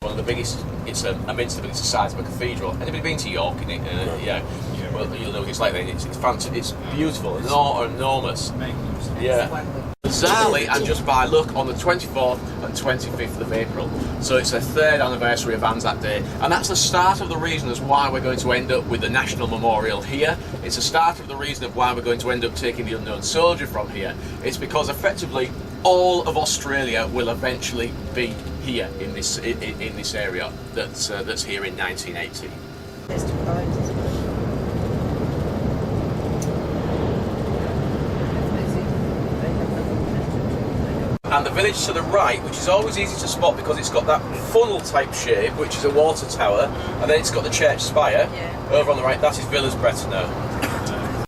One of the biggest, it's a minster, but it's the size of a cathedral. Anybody been to York in it? Yeah. Well, you'll know what it's like then. It's fantastic, it's beautiful, enormous. Yeah. Bizarrely, and just by luck, on the 24th and 25th of April. So it's the 3rd anniversary of Anzac Day, and that's the start of the reason as why we're going to end up with the National Memorial here. It's the start of the reason of why we're going to end up taking the Unknown Soldier from here. It's because effectively all of Australia will eventually be here in this area that's here in 1980. And the village to the right, which is always easy to spot because it's got that funnel type shape, which is a water tower, and then it's got the church spire. Over on the right, that is Villers-Bretonneux.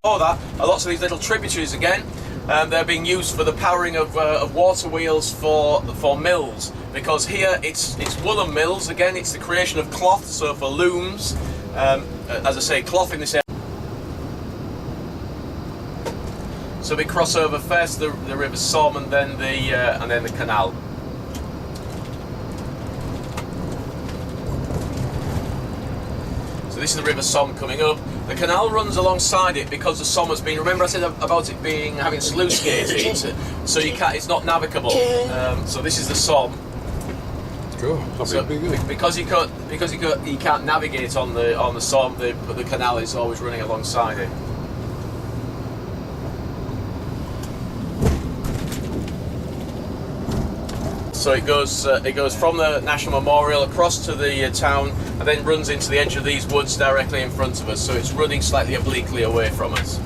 Before that are lots of these little tributaries again. They're being used for the powering of water wheels for mills, because here it's woolen mills. Again, it's the creation of cloth, so for looms, as I say, cloth in this area. So we cross over first the River Somme and then the canal. So this is the River Somme coming up. The canal runs alongside it because the Somme has been. Remember I said about it having sluice gates, so you can't. It's not navigable. So this is the Somme. Cool. So because you can't navigate on the Somme, the canal is always running alongside it. So it goes from the National Memorial across to the town and then runs into the edge of these woods directly in front of us, so it's running slightly obliquely away from us.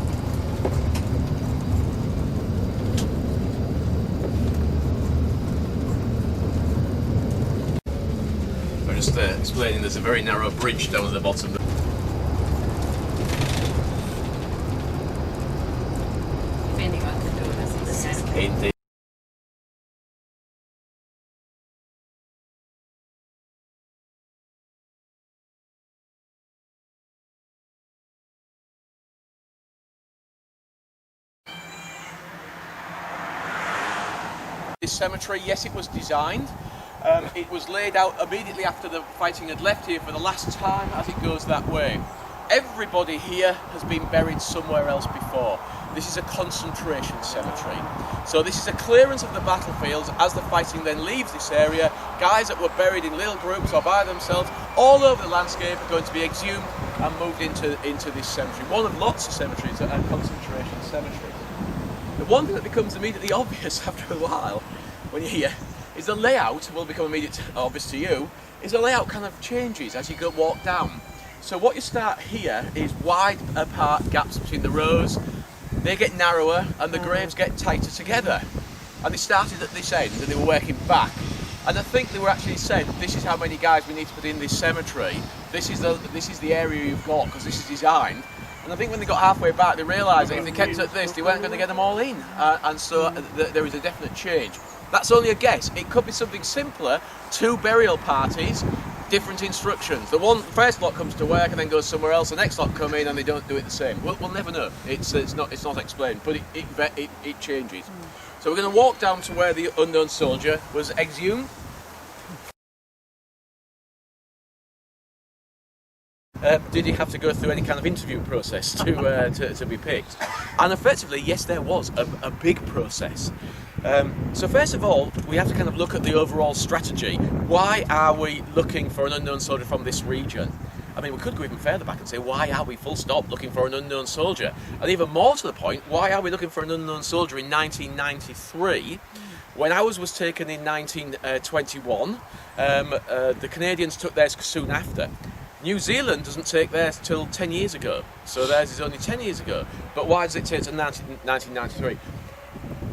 I'm just explaining there's a very narrow bridge down at the bottom. If anyone could do it, this is Indeed. This cemetery, yes, it was designed. It was laid out immediately after the fighting had left here for the last time, as it goes that way. Everybody here has been buried somewhere else before. This is a concentration cemetery. So this is a clearance of the battlefields as the fighting then leaves this area. Guys that were buried in little groups or by themselves all over the landscape are going to be exhumed and moved into this cemetery. One of lots of cemeteries that are concentration cemeteries. The one thing that becomes immediately obvious after a while, when you're here, is the layout will become immediately obvious to you, is the layout kind of changes as you walk down. So what you start here is wide apart gaps between the rows, they get narrower and the graves get tighter together. And they started at this end and they were working back. And I think they were actually said, this is how many guys we need to put in this cemetery, this is the area you've got because this is designed. And I think when they got halfway back, they realised that if they kept at this, they weren't going to get them all in. And so there is a definite change. That's only a guess. It could be something simpler, 2 burial parties, different instructions. The first lot comes to work and then goes somewhere else, the next lot come in and they don't do it the same. We'll never know. It's not explained, but it changes. So we're going to walk down to where the Unknown Soldier was exhumed. Did he have to go through any kind of interview process to be picked? And effectively, yes, there was a big process. So first of all, we have to kind of look at the overall strategy. Why are we looking for an unknown soldier from this region? I mean, we could go even further back and say, why are we full stop looking for an unknown soldier? And even more to the point, why are we looking for an unknown soldier in 1993? When ours was taken in 1921, the Canadians took theirs soon after. New Zealand doesn't take theirs till 10 years ago, so theirs is only 10 years ago. But why does it take to 1993?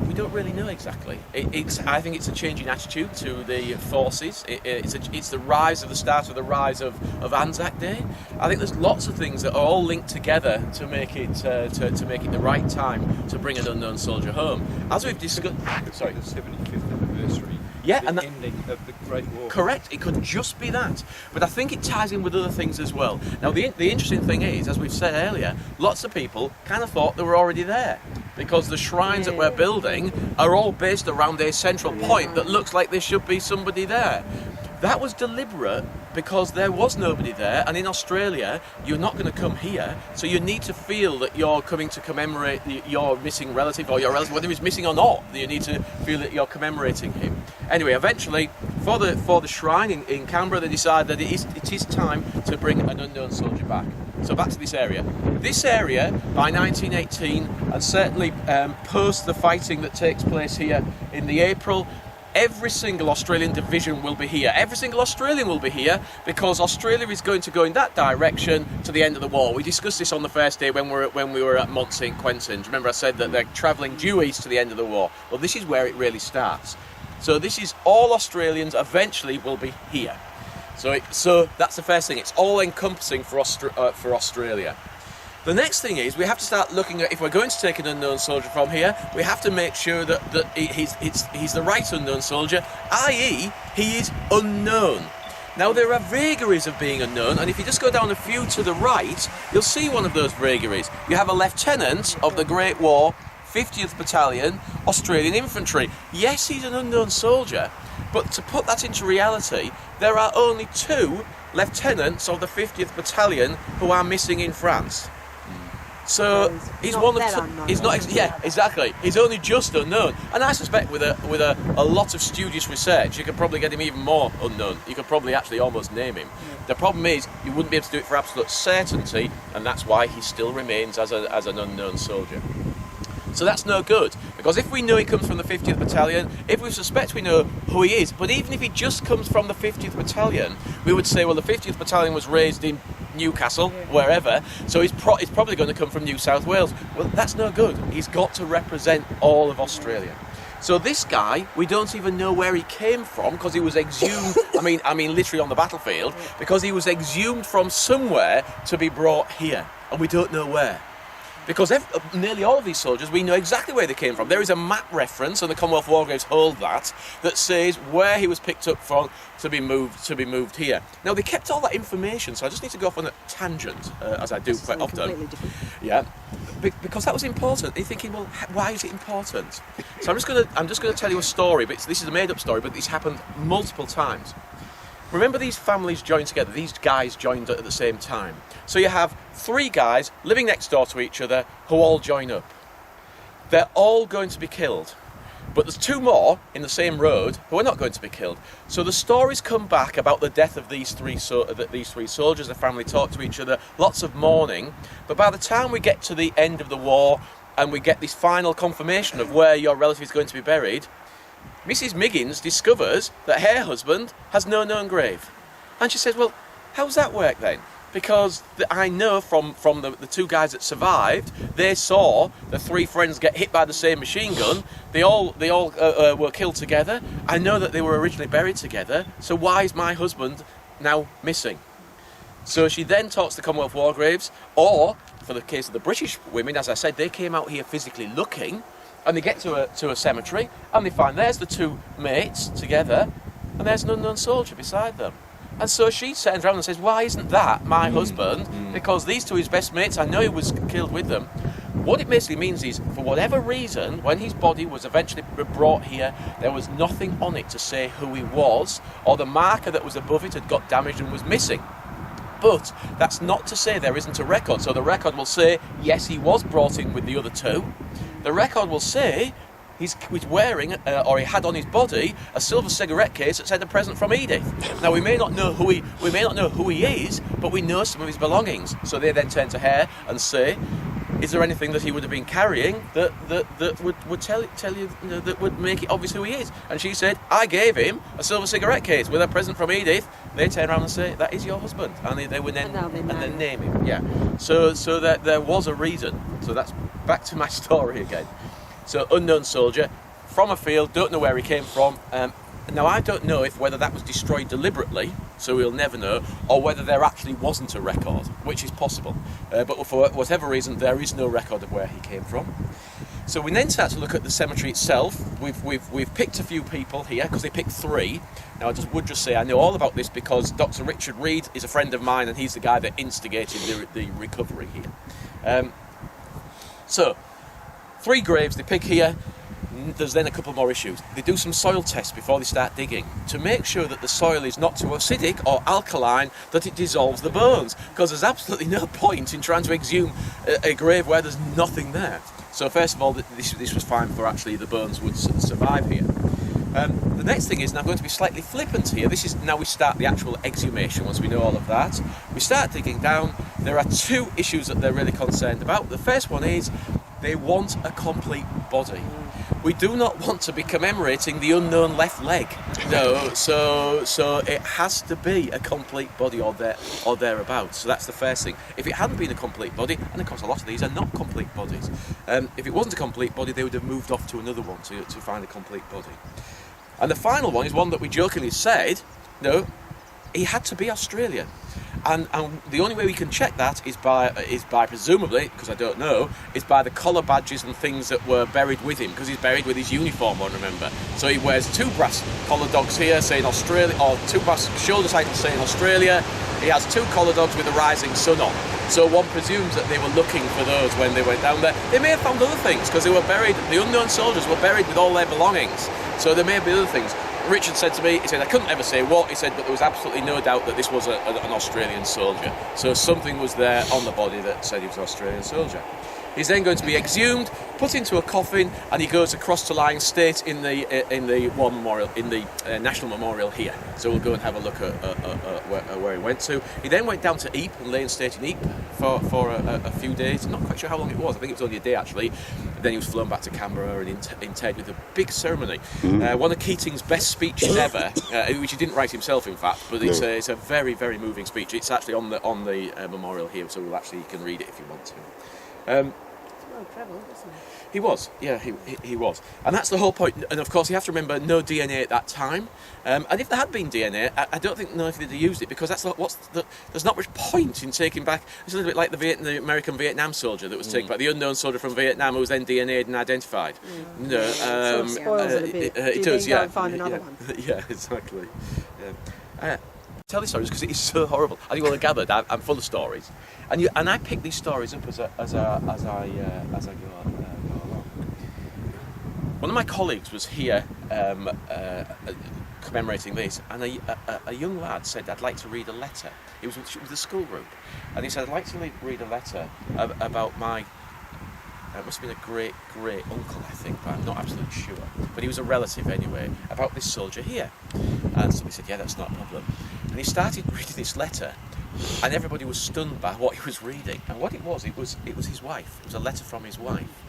We don't really know exactly. I think it's a change in attitude to the forces. It's the start of the rise of Anzac Day. I think there's lots of things that are all linked together to make it to make it the right time to bring an unknown soldier home. As we've discussed, sorry, the 75th anniversary. Yeah, the and ending of the Great War. Correct, it could just be that. But I think it ties in with other things as well. Now, the interesting thing is, as we've said earlier, lots of people kind of thought they were already there because the shrines that we're building are all based around a central point that looks like there should be somebody there. That was deliberate because there was nobody there, and in Australia you're not going to come here, so you need to feel that you're coming to commemorate your missing relative, or your relative, whether he's missing or not. You need to feel that you're commemorating him. Anyway, eventually, for the shrine in Canberra, they decide that it is time to bring an unknown soldier back. So back to this area. This area, by 1918, and certainly post the fighting that takes place here in the April, every single Australian division will be here. Every single Australian will be here because Australia is going to go in that direction to the end of the war. We discussed this on the first day when we were at Mont St Quentin. Remember I said that they're travelling due east to the end of the war. Well, this is where it really starts. So this is all Australians eventually will be here. So that's the first thing. It's all encompassing for Australia. The next thing is we have to start looking at, if we're going to take an unknown soldier from here, we have to make sure that he's the right unknown soldier, i.e. he is unknown. Now there are vagaries of being unknown, and if you just go down a few to the right, you'll see one of those vagaries. You have a lieutenant of the Great War, 50th Battalion, Australian Infantry. Yes, he's an unknown soldier, but to put that into reality, there are only 2 lieutenants of the 50th Battalion who are missing in France. So he's one of he's not exactly. He's only just unknown, and I suspect with a lot of studious research, you could probably get him even more unknown. You could probably actually almost name him. The problem is you wouldn't be able to do it for absolute certainty, and that's why he still remains as an unknown soldier. So that's no good, because if we know he comes from the 50th Battalion, if we suspect we know who he is, but even if he just comes from the 50th Battalion, we would say, well, the 50th Battalion was raised in Newcastle, wherever, so he's probably going to come from New South Wales. Well, that's no good. He's got to represent all of Australia. So this guy, we don't even know where he came from, because he was exhumed, I mean literally on the battlefield, because he was exhumed from somewhere to be brought here, and we don't know where. Because nearly all of these soldiers, we know exactly where they came from. There is a map reference, and the Commonwealth War Graves hold that says where he was picked up from to be moved here. Now they kept all that information, so I just need to go off on a tangent, as I do quite often. Yeah, because that was important. You're thinking, well, why is it important? So I'm just going to tell you a story, but this is a made-up story, but this happened multiple times. Remember, these families joined together, these guys joined at the same time. So you have 3 guys living next door to each other who all join up. They're all going to be killed. But there's 2 more in the same road who are not going to be killed. So the stories come back about the death of these three soldiers. The family talk to each other, lots of mourning. But by the time we get to the end of the war and we get this final confirmation of where your relative is going to be buried, Mrs. Miggins discovers that her husband has no known grave. And she says, well, how's that work then? Because I know from the 2 guys that survived, they saw the 3 friends get hit by the same machine gun. They all were killed together. I know that they were originally buried together. So why is my husband now missing? So she then talks to Commonwealth War Graves, or for the case of the British women, as I said, they came out here physically looking. And they get to a cemetery, and they find there's the 2 mates together, and there's an unknown soldier beside them. And so she turns around and says, why isn't that my husband? Because these 2 are his best mates, I know he was killed with them. What it basically means is, for whatever reason, when his body was eventually brought here, there was nothing on it to say who he was, or the marker that was above it had got damaged and was missing. But that's not to say there isn't a record. So the record will say, yes, he was brought in with the other 2. The record will say he's wearing, or he had on his body, a silver cigarette case that said "a present from Edith." Now we may not know who he is, but we know some of his belongings. So they then turn to her and say, "Is there anything that he would have been carrying that would tell you, that would make it obvious who he is?" And she said, "I gave him a silver cigarette case with a present from Edith." They turn around and say, "That is your husband," and they would then name him. Yeah. So that there was a reason. So that's back to my story again. So unknown soldier from a field, don't know where he came from. Now I don't know whether that was destroyed deliberately, so we'll never know, or whether there actually wasn't a record, which is possible. But for whatever reason, there is no record of where he came from. So we then start to look at the cemetery itself. We've picked a few people here because they picked 3. Now I would just say I know all about this because Dr. Richard Reed is a friend of mine, and he's the guy that instigated the recovery here. So 3 graves they pick here. there's then a couple more issues. They do some soil tests before they start digging to make sure that the soil is not too acidic or alkaline that it dissolves the bones, because there's absolutely no point in trying to exhume a grave where there's nothing there. So first of all, this was fine for actually the bones would survive here. The next thing is, and I'm going to be slightly flippant here, this is now we start the actual exhumation. Once we know all of that, we start digging down. There are two issues that they're really concerned about. The first one is they want a complete body. We do not want to be commemorating the unknown left leg. No, so it has to be a complete body or thereabouts. So that's the first thing. If it hadn't been a complete body, and of course a lot of these are not complete bodies, if it wasn't a complete body, they would have moved off to another one to find a complete body. And the final one is one that we jokingly said, no, he had to be Australian. And the only way we can check that is by presumably, because I don't know, is by the collar badges and things that were buried with him, because he's buried with his uniform on, remember. So he wears two brass collar dogs here saying Australia, or two brass shoulder signs saying Australia. He has two collar dogs with the rising sun on. So one presumes that they were looking for those when they went down there. They may have found other things, because they were buried, the unknown soldiers were buried with all their belongings. So there may be other things. Richard said to me, he said, I couldn't ever say what, he said, but there was absolutely no doubt that this was an Australian soldier. So something was there on the body that said he was an Australian soldier. He's then going to be exhumed, put into a coffin, and he goes across to Lying State in the War Memorial, in the National Memorial here. So we'll go and have a look at where he went to. He then went down to Ypres and lay in state in Ypres for a few days. I'm not quite sure how long it was. I think it was only a day actually. Then he was flown back to Canberra and interred with a big ceremony. One of Keating's best speeches ever, which he didn't write himself, in fact, but it's a very, very moving speech. It's actually on the memorial here, so you can read it if you want to. Well travelled, wasn't it? He was, yeah, he was. And that's the whole point. And of course, you have to remember, no DNA at that time. And if there had been DNA, I don't know if they'd have used it, because there's not much point in taking back. It's a little bit like the American Vietnam soldier that was taken back, the unknown soldier from Vietnam who was then DNA'd and identified. No, sort of spoils it a bit. It Do you does, then go and find another one? Yeah, exactly. Tell these stories because it is so horrible. As you will have gathered, I'm full of stories, and I pick these stories up as I go along. One of my colleagues was here commemorating this, and a young lad said, "I'd like to read a letter." It was with the school group, and he said, "I'd like to read a letter about my." It must have been a great uncle, I think, but I'm not absolutely sure. But he was a relative anyway, about this soldier here. And so we said, yeah, that's not a problem. And he started reading this letter, and everybody was stunned by what he was reading. And what it was his wife. It was a letter from his wife.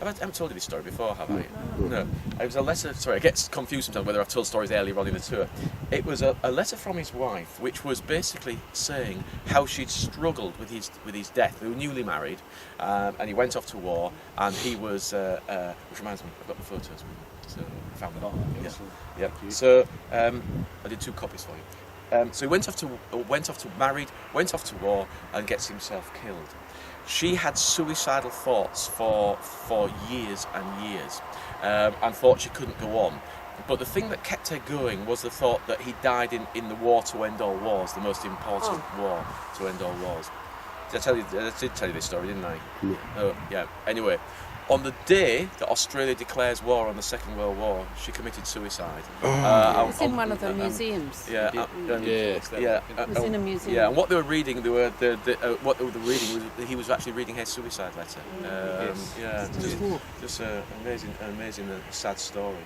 I haven't told you this story before, have I? No. It was a letter, sorry, I get confused sometimes whether I've told stories earlier on in the tour. It was a letter from his wife, which was basically saying how she'd struggled with his death. They were newly married, and he went off to war, and he was, which reminds me, I've got the photos, so I found them. Yeah. So I did 2 copies for you. So he went off to war, and gets himself killed. She had suicidal thoughts for years and years, and thought she couldn't go on. But the thing that kept her going was the thought that he died in the war to end all wars, the most important war to end all wars. I did tell you this story, didn't I? Yeah. Oh, yeah. Anyway, on the day that Australia declares war on the Second World War, she committed suicide. It's in one of the museums. Yeah, It was in a museum. Yeah, and what they were reading, what they were reading was he was actually reading her suicide letter. Just an amazing, sad story.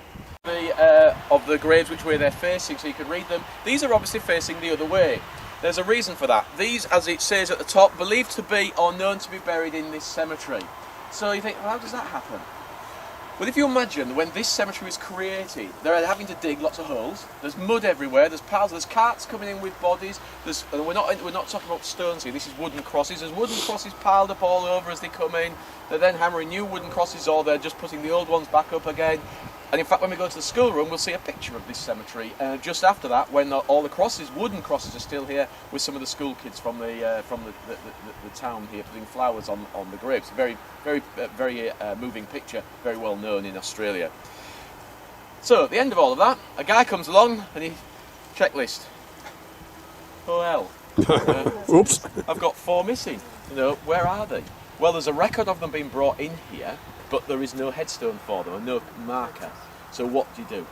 Of the graves which way they're facing, so you can read them. These are obviously facing the other way. There's a reason for that. These, as it says at the top, believed to be or known to be buried in this cemetery. So you think, well, how does that happen? Well, if you imagine when this cemetery was created, they're having to dig lots of holes. There's mud everywhere. There's piles. There's carts coming in with bodies. And we're not talking about stones here. This is wooden crosses. There's wooden crosses piled up all over as they come in. They're then hammering new wooden crosses, or they're just putting the old ones back up again. And in fact, when we go to the schoolroom, we'll see a picture of this cemetery just after that, when all the crosses, wooden crosses, are still here with some of the school kids from the town here putting flowers on the graves. Very moving picture, very well known in Australia. So at the end of all of that, a guy comes along and he checklist. Oh hell! Oops. I've got 4 missing. Where are they? Well, there's a record of them being brought in here. but there is no headstone for them, and no marker. So what do you do?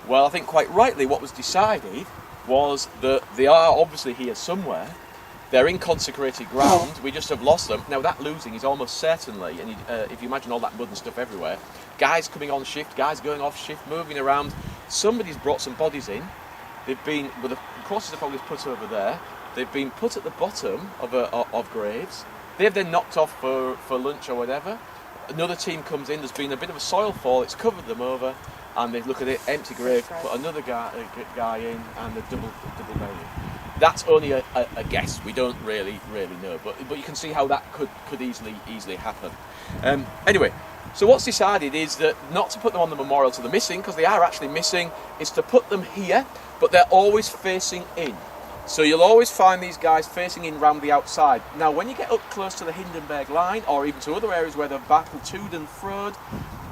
Well, I think quite rightly what was decided was that they are obviously here somewhere. They're in consecrated ground, we just have lost them. Now that losing is almost certainly, and if you imagine all that mud and stuff everywhere, guys coming on shift, guys going off shift, moving around, somebody's brought some bodies in, they've been, well, the crosses are probably put over there, they've been put at the bottom of graves, they've then knocked off for lunch or whatever, another team comes in, there's been a bit of a soil fall, it's covered them over, and they look at it, empty grave, put another guy in, and the double burial. That's only a guess. We don't really know, but you can see how that could easily happen. Anyway, so what's decided is that not to put them on the memorial to the missing, because they are actually missing. Is to put them here, but they're always facing in. So you'll always find these guys facing in round the outside. Now, when you get up close to the Hindenburg line, or even to other areas where they've battled to and froed,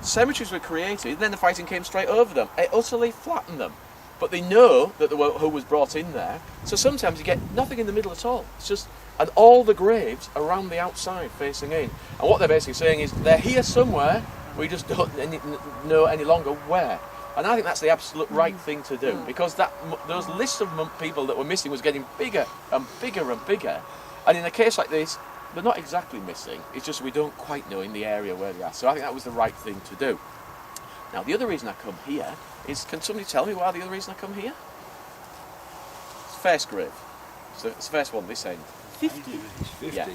cemeteries were created, and then the fighting came straight over them. It utterly flattened them. But they know that who was brought in there, so sometimes you get nothing in the middle at all. It's just, and all the graves around the outside facing in. And what they're basically saying is, they're here somewhere, we just don't know any longer where. And I think that's the absolute right thing to do, because those lists of people that were missing was getting bigger and bigger and bigger. And in a case like this, they're not exactly missing, it's just we don't quite know in the area where they are. So I think that was the right thing to do. Now, the other reason I come here is, can somebody tell me why the other reason I come here? It's first grave. So it's the first one this end. 50. 50. Yeah,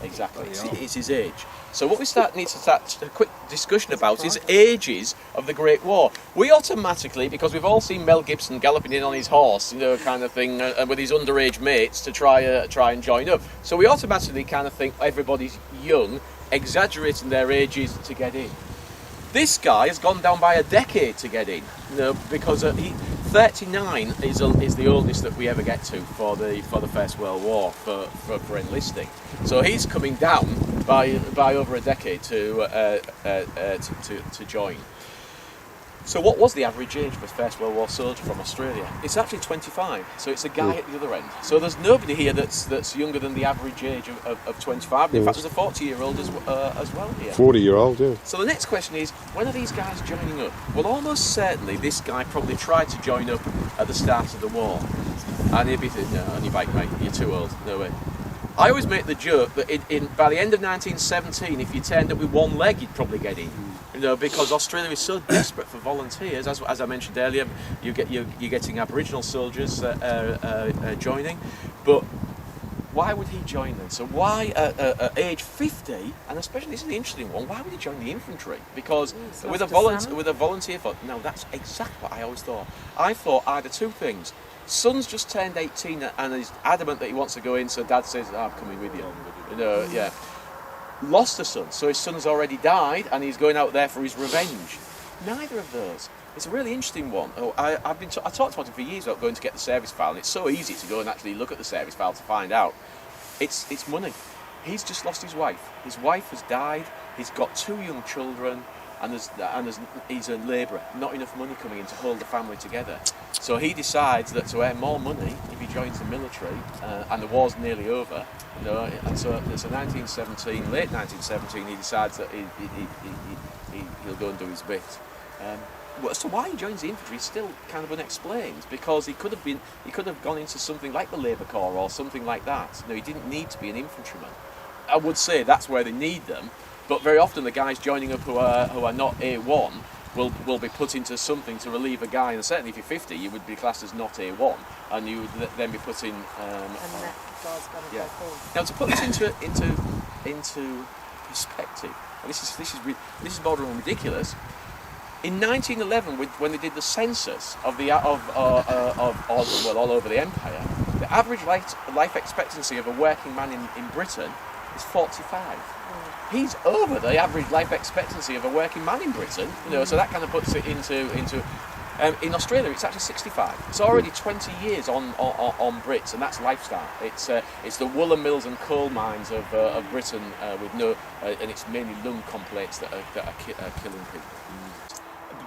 exactly. It's his age. So what we need to start a quick discussion about is ages of the Great War. We automatically, because we've all seen Mel Gibson galloping in on his horse, you know, kind of thing, with his underage mates to try and join up. So we automatically kind of think everybody's young, exaggerating their ages to get in. This guy has gone down by a decade to get in, you know, because 39 is the oldest that we ever get to for the First World War for enlisting. So he's coming down by over a decade to join. So what was the average age of a First World War soldier from Australia? It's actually 25, so it's a guy at the other end. So there's nobody here that's younger than the average age of 25. In fact, there's a 40-year-old as well here. 40-year-old, yeah. So the next question is, when are these guys joining up? Well, almost certainly this guy probably tried to join up at the start of the war. And he'd be thinking, no, on your bike, mate, you're too old, no way. I always make the joke that by the end of 1917, if you turned up with one leg, you'd probably get in. You know, because Australia is so desperate for volunteers, as I mentioned earlier, you're getting Aboriginal soldiers joining, but why would he join then? So why at age 50, and especially this is the interesting one, why would he join the infantry? Because with a volunteer force, no, that's exactly what I always thought. I thought either two things. Son's just turned 18 and is adamant that he wants to go in, so Dad says, I'm coming with you. You know, yeah. Lost a son, so his son's already died and he's going out there for his revenge. Neither of those. It's a really interesting one. I talked about it for years about going to get the service file, and it's so easy to go and actually look at the service file to find out. It's money. He's just lost his wife. His wife has died, he's got 2 young children, and he's a labourer. Not enough money coming in to hold the family together. So he decides that to earn more money, if he joins the military, and the war's nearly over, you know, and so it's late 1917, he decides that he'll go and do his bit. So why he joins the infantry is still kind of unexplained, because he could have gone into something like the Labour Corps or something like that. No, he didn't need to be an infantryman. I would say that's where they need them, but very often the guys joining up who are not A1 will be put into something to relieve a guy, and certainly if you're 50, you would be classed as not A1, and you would then be put in. Now to put this into perspective, and this is bordering ridiculous. In 1911, when they did the census of all over the empire, the average life expectancy of a working man in Britain is 45. He's over the average life expectancy of a working man in Britain, you know. So that kind of puts it into. In Australia, it's actually 65. It's already 20 years on Brits, and that's lifestyle. It's the woolen mills and coal mines of Britain with and it's mainly lung complaints that are killing people.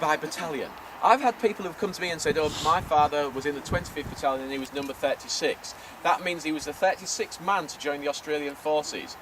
By battalion. I've had people who've come to me and said, oh, my father was in the 25th Battalion and he was number 36. That means he was the 36th man to join the Australian forces.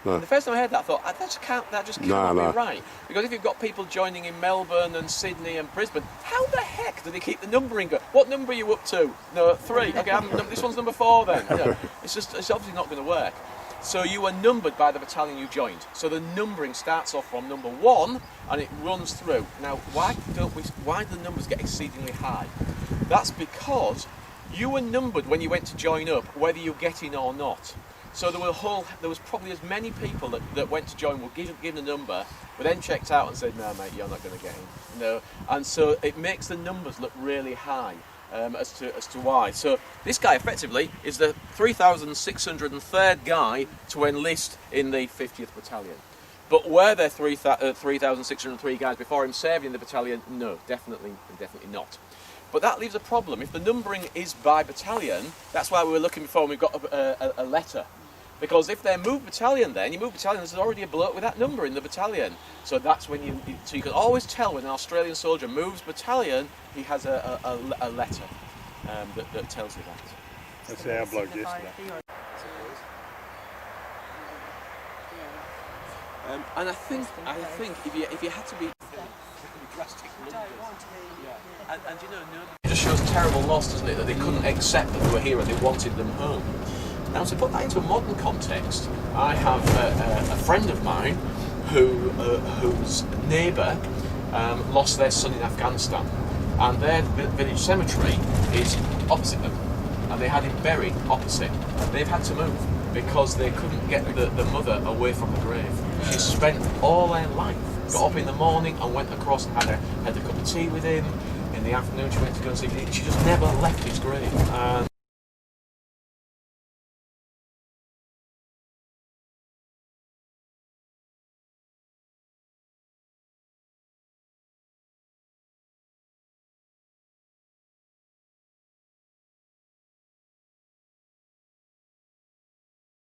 No. And the first time I heard that, I thought, that just can't be right. Because if you've got people joining in Melbourne and Sydney and Brisbane, how the heck do they keep the numbering going? What number are you up to? No, 3. Okay, this one's number 4 then. You know, it's obviously not going to work. So you are numbered by the battalion you joined. So the numbering starts off from number 1 and it runs through. Now, why do the numbers get exceedingly high? That's because you were numbered when you went to join up, whether you get in or not. So there was probably as many people that went to join, were given a number, but then checked out and said, no mate, you're not going to get in. No. And so it makes the numbers look really high as to why. So this guy effectively is the 3,603rd guy to enlist in the 50th Battalion. But were there 3,603 guys before him serving in the battalion? No, definitely not. But that leaves a problem. If the numbering is by battalion, that's why we were looking before and we've got a letter. Because if they're moved battalion, there's already a bloke with that number in the battalion. So that's when you can always tell when an Australian soldier moves battalion, he has a letter that tells you that. That's our bloke yesterday. And I think if you had to be drastic numbers, and you know, it just shows terrible loss, doesn't it? That they couldn't accept that they were here and they wanted them home. Now, to put that into a modern context, I have a friend of mine whose neighbour lost their son in Afghanistan, and their village cemetery is opposite them, and they had him buried opposite. They've had to move because they couldn't get the mother away from the grave. She spent all their life, got up in the morning and went across and had a cup of tea with him. In the afternoon she went to go and see him. She just never left his grave.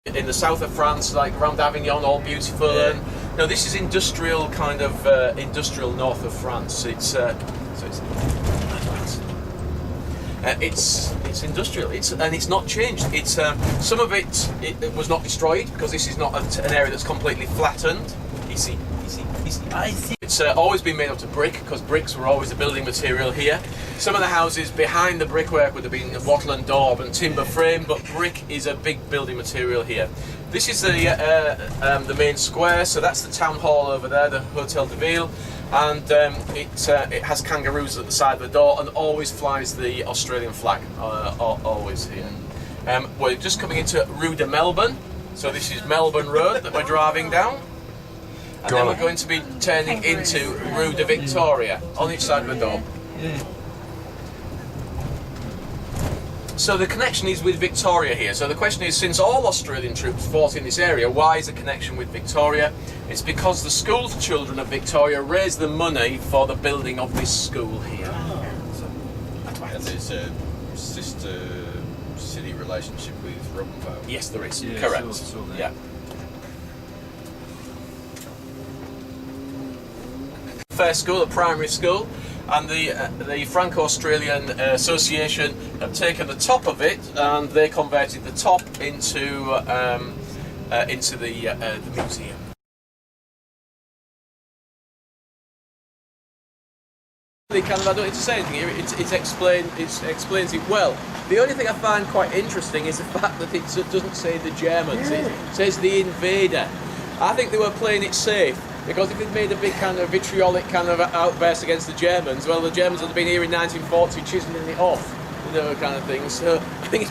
And in the south of France, like around Avignon, all beautiful. Yeah. And no, this is industrial kind of industrial north of France. It's industrial. It's not changed. It's some of it was not destroyed because this is not an area that's completely flattened. You see. I see. It's always been made out of brick because bricks were always the building material here. Some of the houses behind the brickwork would have been wattle and daub and timber frame, but brick is a big building material here. This is the main square, so that's the town hall over there, the Hotel de Ville, and it has kangaroos at the side of the door and always flies the Australian flag, always here. We're just coming into Rue de Melbourne, so this is Melbourne Road that we're driving down. And then we're going to be turning into Rue de Victoria on each side of the door. Yeah. So the connection is with Victoria here. So the question is, since all Australian troops fought in this area, why is the connection with Victoria? It's because the school children of Victoria raised the money for the building of this school here. And there's a sister city relationship with Robinvale. Yes, there is. Yeah, correct. Saw that. Yeah. Fair school, a primary school, and the Franco-Australian Association have taken the top of it and they converted the top into the museum. I don't need to say anything here. It explains it well. The only thing I find quite interesting is the fact that it doesn't say the Germans. It says the invader. I think they were playing it safe. Because if they'd made a big kind of vitriolic kind of outburst against the Germans, well, the Germans had been here in 1940 chiseling it off, you know, kind of thing. So I think it's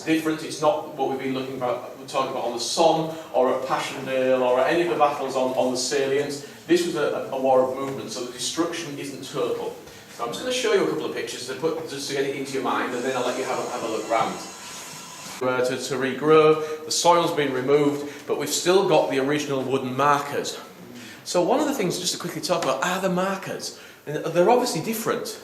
different. It's not what we've been talking about on the Somme or at Passchendaele or at any of the battles on the salients. This was a war of movement, so the destruction isn't total. So I'm just going to show you a couple of pictures just to get it into your mind, and then I'll let you have a look round. To regrow, the soil's been removed, but we've still got the original wooden markers. So one of the things just to quickly talk about are the markers. And they're obviously different.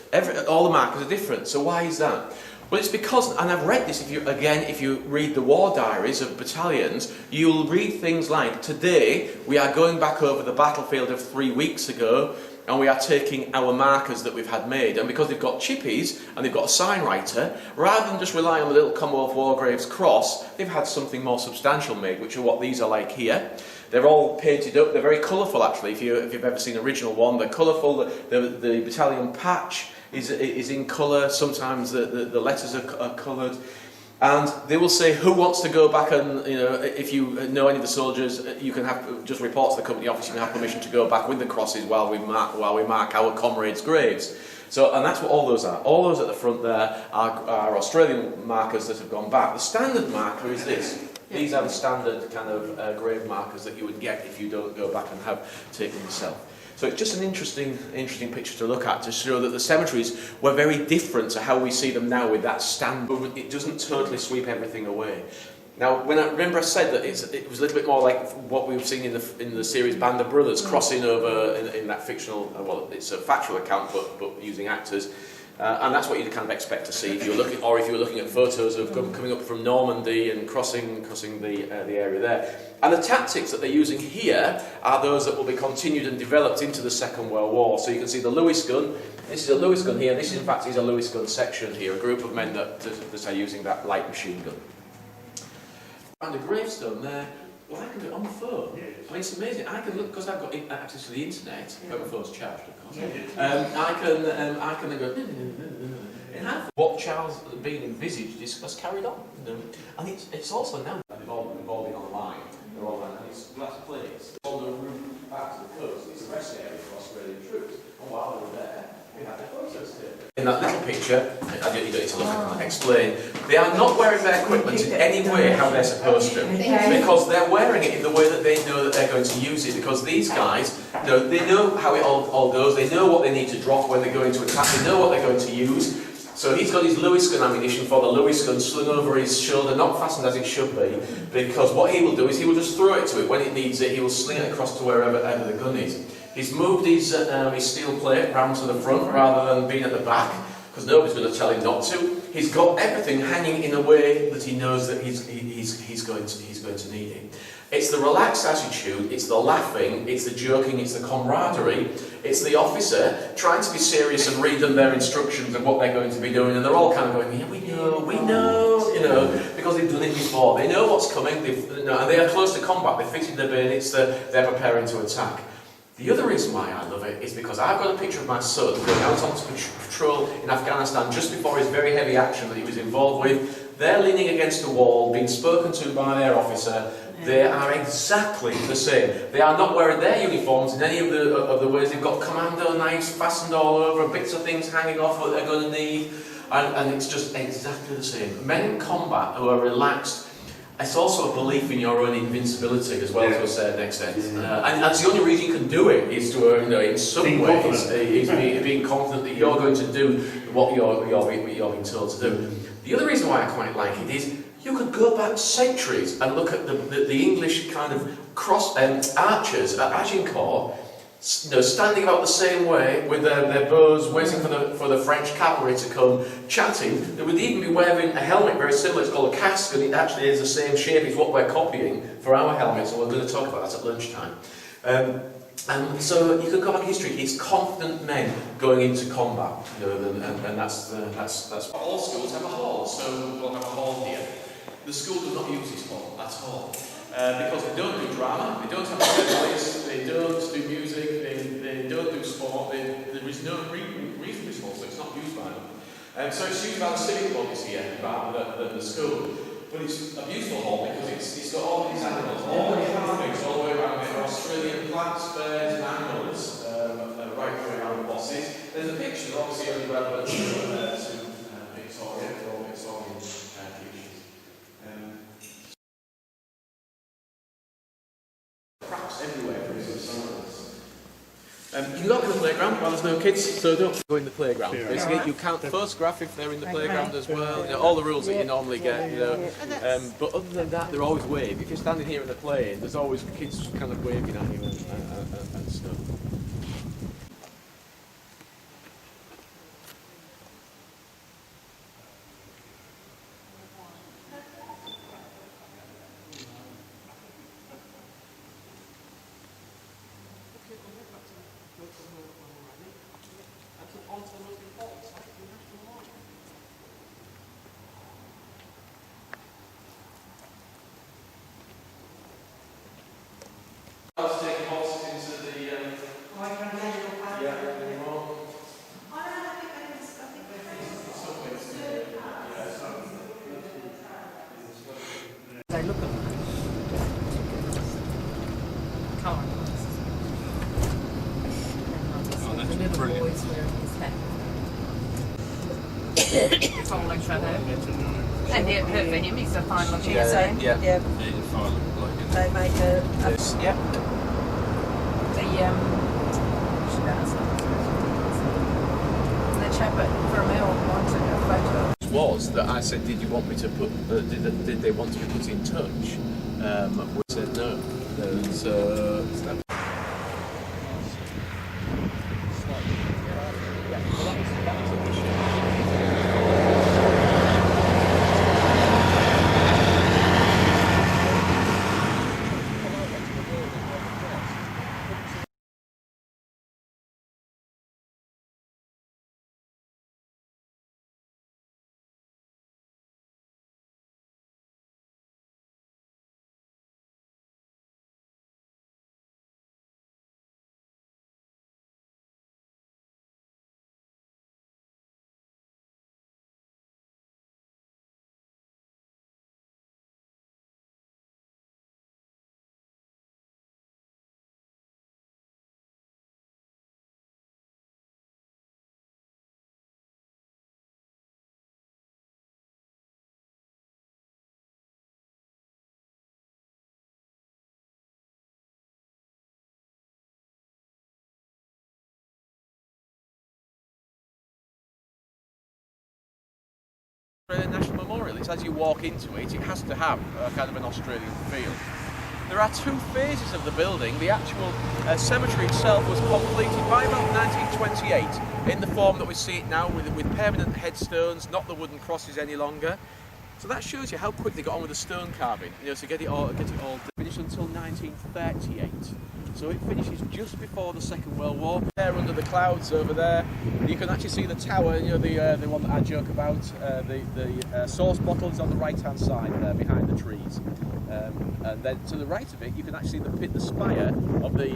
All the markers are different. So why is that? Well, it's because, and I've read this, if you read the war diaries of battalions, you'll read things like, today we are going back over the battlefield of 3 weeks ago, and we are taking our markers that we've had made. And because they've got chippies, and they've got a sign writer, rather than just relying on the little Commonwealth War Graves cross, they've had something more substantial made, which are what these are like here. They're all painted up, they're very colourful actually, if you've ever seen the original one. They're colourful, the battalion patch is in colour, sometimes the letters are coloured. And they will say who wants to go back, and if you know any of the soldiers, you can have just report to the company office, you can have permission to go back with the crosses while we mark our comrades' graves. So, and that's what all those are. All those at the front there are Australian markers that have gone back. The standard marker is this. These are the standard kind of grave markers that you would get if you don't go back and have taken yourself. So it's just an interesting picture to look at, to show that the cemeteries were very different to how we see them now with that standard. It doesn't totally sweep everything away. Now, remember I said that it was a little bit more like what we've seen in the series Band of Brothers, crossing over in that fictional, well, it's a factual account, but using actors. And that's what you'd kind of expect to see if you were looking at photos of coming up from Normandy and crossing the area there. And the tactics that they're using here are those that will be continued and developed into the Second World War. So you can see the Lewis gun. This is a Lewis gun here. This, in fact, is a Lewis gun section here. A group of men that are using that light machine gun. And the gravestone there. Well, I can do it on the phone. I mean, it's amazing. I can look, because I've got access to the internet, but my phone's charged, of course. I can then go, and have what Charles had been envisaged is carried on. And it's also now evolving online. They're all online, and it's glass plates on the route back to the coast. It's a rest area for Australian troops. And while they were there, we had their photos taken. In that little picture, you don't need to look at and explain, they are not wearing their equipment in any way how they're supposed to, because they're wearing it in the way that they know that they're going to use it, because these guys, they know how it all goes, they know what they need to drop when they're going to attack, they know what they're going to use. So he's got his Lewis gun ammunition for the Lewis gun slung over his shoulder, not fastened as it should be, because what he will do is he will just throw it to it. When it needs it, he will sling it across to wherever the gun is. He's moved his steel plate round to the front rather than being at the back, because nobody's going to tell him not to. He's got everything hanging in a way that he knows that he's going to need it. It's the relaxed attitude, it's the laughing, it's the joking, it's the camaraderie, it's the officer trying to be serious and read them their instructions and what they're going to be doing, and they're all kind of going, yeah, we know, because they've done it before. They know what's coming, and they are close to combat, they've fitted their bayonets, they're preparing to attack. The other reason why I love it is because I've got a picture of my son going out on patrol in Afghanistan just before his very heavy action that he was involved with. They're leaning against a wall, being spoken to by their officer. They are exactly the same. They are not wearing their uniforms in any of the ways. They've got commando knives fastened all over, bits of things hanging off what they're going to need, and it's just exactly the same. Men in combat who are relaxed. It's also a belief in your own invincibility as well, to a certain extent. And that's the only reason you can do it, is to, in some ways, being confident that you're going to do what you're being told to do. The other reason why I quite like it is you could go back centuries and look at the English kind of archers at Agincourt, standing about the same way with their bows, waiting for the French cavalry to come, chatting. They would even be wearing a helmet very similar. It's called a casque, and it actually is the same shape as what we're copying for our helmets, and we're going to talk about that at lunchtime. And so you could go back in history. It's confident men going into combat, and that's all schools have a hall. So we'll have a hall here. The school does not use this hall at all. Because they don't do drama, they don't have assemblies, they don't do music, they don't do sport, there is no reason for this hall, so it's not used by them. So it's used by the civic bodies here, rather than the school. But it's a beautiful hall because it's got all these animals, all the carvings all the way around it, Australian plants, birds and animals, right around the bosses. There's a picture, obviously, of the relevant to Victoria, or Victorian pictures. Everywhere for you can go to the playground while there's no kids, so don't go in the playground. Basically, you can't photograph if they're in the playground as well. All the rules that you normally get. But other than that, they're always wave. If you're standing here in the plane, there's always kids kind of waving at you and stuff. on to the most important site, the National Memorial. I was taking horses into the They look at colour. The little boys wearing his hat. Following each other. And it hurt for him, he's a fine looking man. yeah. They make a Yeah. the chap at Vermel wanted a photo. Was that I said, did you want me to put, did they want to be put in touch? We said no. So the National Memorial, it's as you walk into it, it has to have kind of an Australian feel. There are two phases of the building. The actual cemetery itself was completed by about 1928 in the form that we see it now, with permanent headstones, not the wooden crosses any longer. So that shows you how quick they got on with the stone carving, to get it all finished until 1938. So it finishes just before the Second World War. There under the clouds over there, you can actually see the tower, the one that I joke about. The sauce bottle is on the right-hand side there, behind the trees. And then to the right of it, you can actually see the spire of the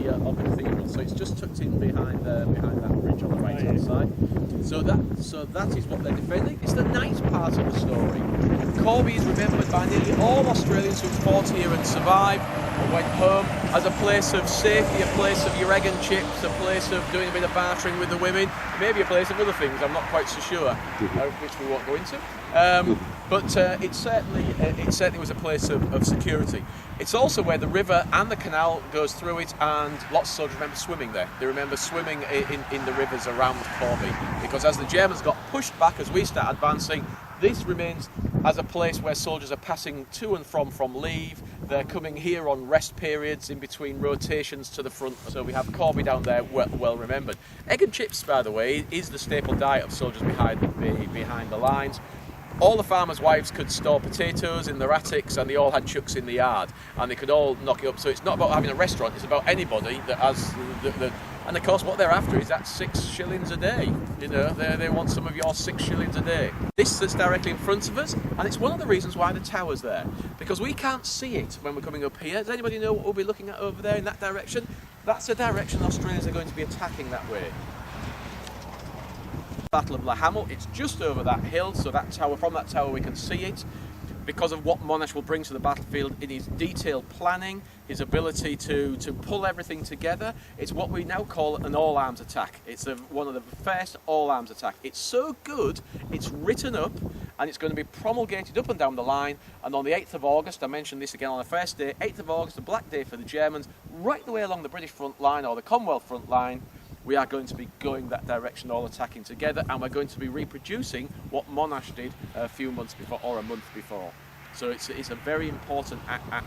cathedral. So it's just tucked in behind that bridge on the right-hand side. So that is what they're defending. It's the nice part of the story. Corby is remembered by nearly all Australians who fought here and survived and went home as a place of safety, a place of your egg and chips, a place of doing a bit of bartering with the women, maybe a place of other things, I'm not quite so sure, which we won't go into. But it certainly was a place of security. It's also where the river and the canal goes through it, and lots of soldiers remember swimming there. They remember swimming in the rivers around Corby, because as the Germans got pushed back as we start advancing, this remains as a place where soldiers are passing to and from leave. They're coming here on rest periods in between rotations to the front. So we have Corby down there, well remembered. Egg and chips, by the way, is the staple diet of soldiers behind the lines. All the farmers' wives could store potatoes in their attics, and they all had chucks in the yard, and they could all knock it up. So it's not about having a restaurant, it's about anybody that has and of course what they're after is that 6 shillings a day. They want some of your 6 shillings a day. This sits directly in front of us, and it's one of the reasons why the tower's there, because we can't see it when we're coming up here. Does anybody know what we'll be looking at over there in that direction? That's the direction Australians are going to be attacking that way. Battle of La Hamel, it's just over that hill, so that tower, from that tower we can see it. Because of what Monash will bring to the battlefield in his detailed planning, his ability to pull everything together, it's what we now call an all-arms attack. It's one of the first all-arms attack. It's so good, it's written up, and it's going to be promulgated up and down the line, and on the 8th of August, I mentioned this again on the first day, 8th of August, a black day for the Germans, right the way along the British front line, or the Commonwealth front line, we are going to be going that direction, all attacking together, and we're going to be reproducing what Monash did a few months before, or a month before. So it's a very important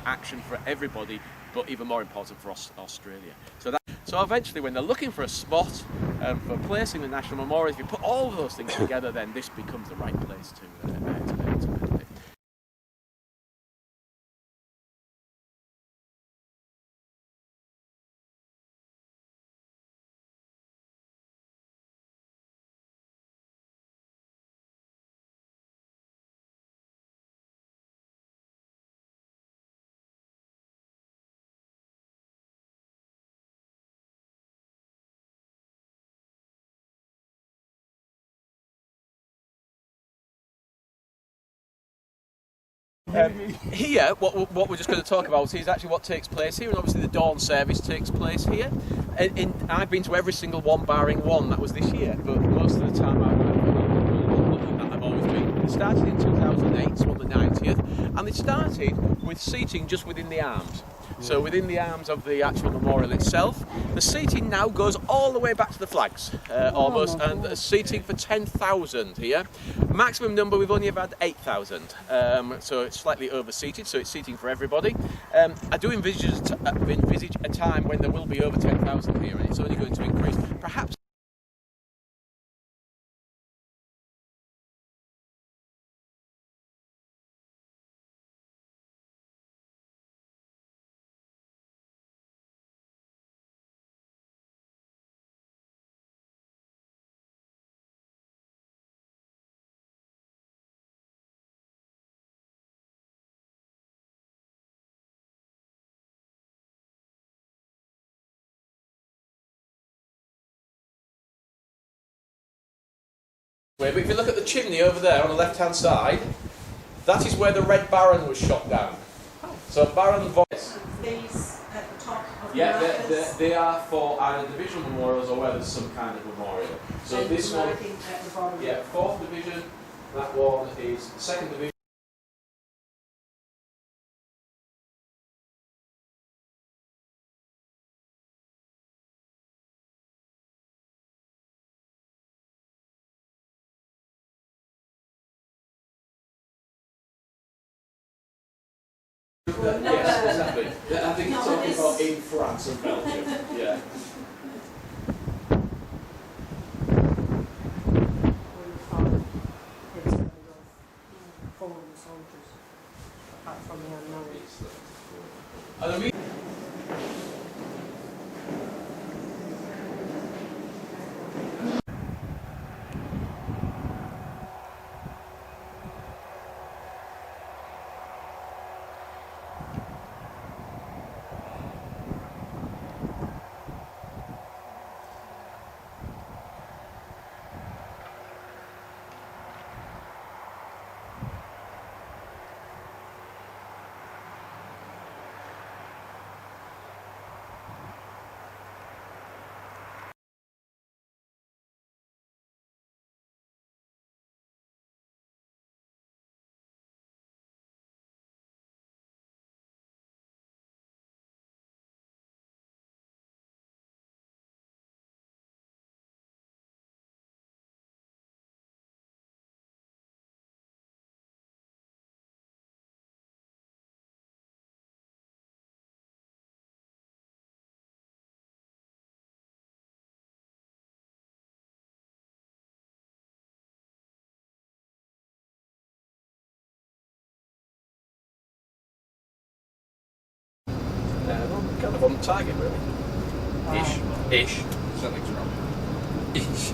action for everybody, but even more important for Australia. So eventually, when they're looking for a spot for placing the National Memorial, if you put all of those things together, then this becomes the right place to Here, what we're just going to talk about is actually what takes place here, and obviously the dawn service takes place here. I've been to every single one, barring one, that was this year, but most of the time I've always been. It started in 2008, so on the 90th, and it started with seating just within the arms. So within the arms of the actual memorial itself, the seating now goes all the way back to the flags, almost, and seating for 10,000 here. Maximum number, we've only ever had 8,000, so it's slightly over-seated, so it's seating for everybody. I do envisage a time when there will be over 10,000 here, and it's only going to increase. Perhaps but if you look at the chimney over there on the left-hand side, that is where the Red Baron was shot down. So Baron Voice. These at the top of Yeah, the markers. they are for either divisional memorials or where there's some kind of memorial. So And this one, marking at the bottom. yeah, 4th Division, that one is 2nd Division. Yes, exactly. I think it's talking about in France and Belgium. Yeah. Fallen soldiers, apart from the unknown. And I mean, kind of on target, really. Ish. Something's wrong. Ish.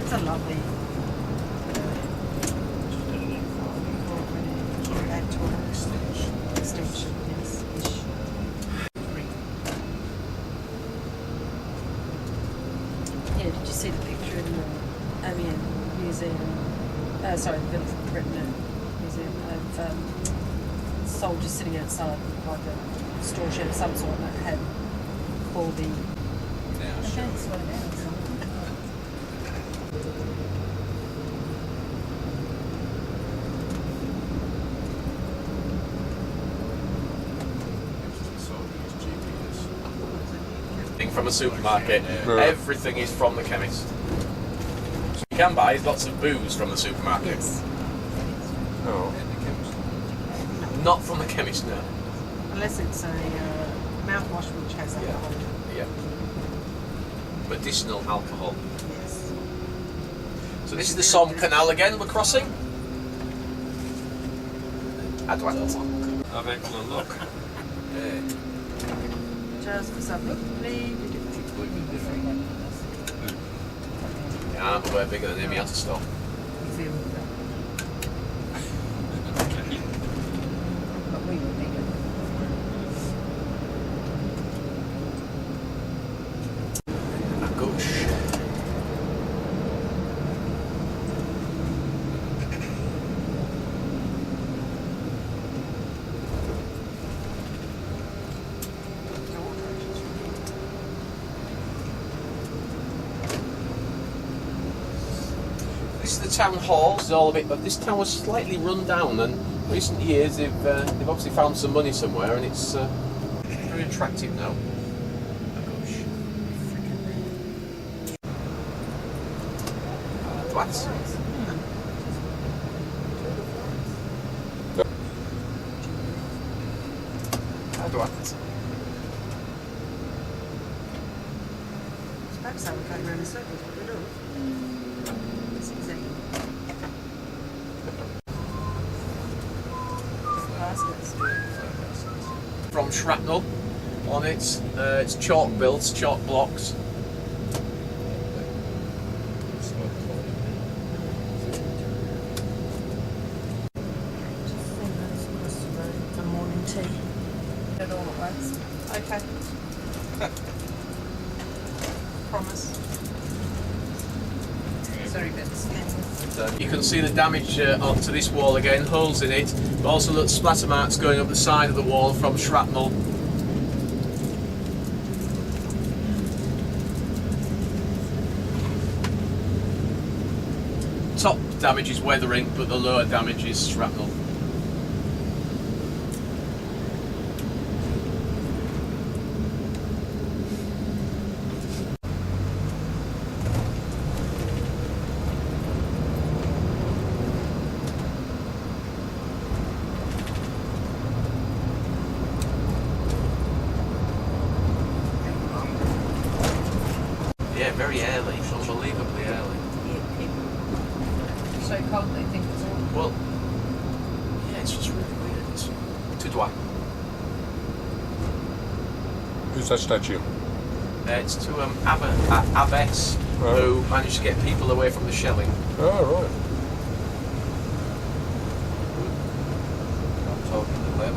It's a lovely. Extension, yes. Ish. Yeah, did you see the picture in the Amiens Museum? Sorry, the Villers-Bretonneux Museum of soldiers sitting outside like a store shed of some sort that had all the defence went out. From a supermarket, everything is from the chemist. So you can buy lots of booze from the supermarket. Yes. Oh. Not from the chemist, no. Unless it's a mouthwash which has alcohol. Yeah. Medicinal alcohol. Yes. So this is the Somme Canal again we're crossing. Adelaide. Avec le look. Just for something completely different. Yeah, but we're bigger than Amiens to stop. But we were bigger. Gosh. This is the town hall. It's all a bit, but this town was slightly run down, and recent years they've obviously found some money somewhere, and it's very attractive now. What? Perhaps I would go around in circles, but we don't. Zigzag. Baskets. From shrapnel on it. It's chalk built, chalk blocks. A morning tea. It all at once. Okay. Promise. Sorry, but You can see the damage onto this wall again, holes in it, but also look, splatter marks going up the side of the wall from shrapnel. Top damage is weathering, but the lower damage is shrapnel. Yeah, very early, unbelievably early. So cold they think it's all. Well, yeah, it's just really weird. It's tout droit. Who's that statue? It's to Abbess, Right. who managed to get people away from the shelling. Oh, right. I'm talking to them.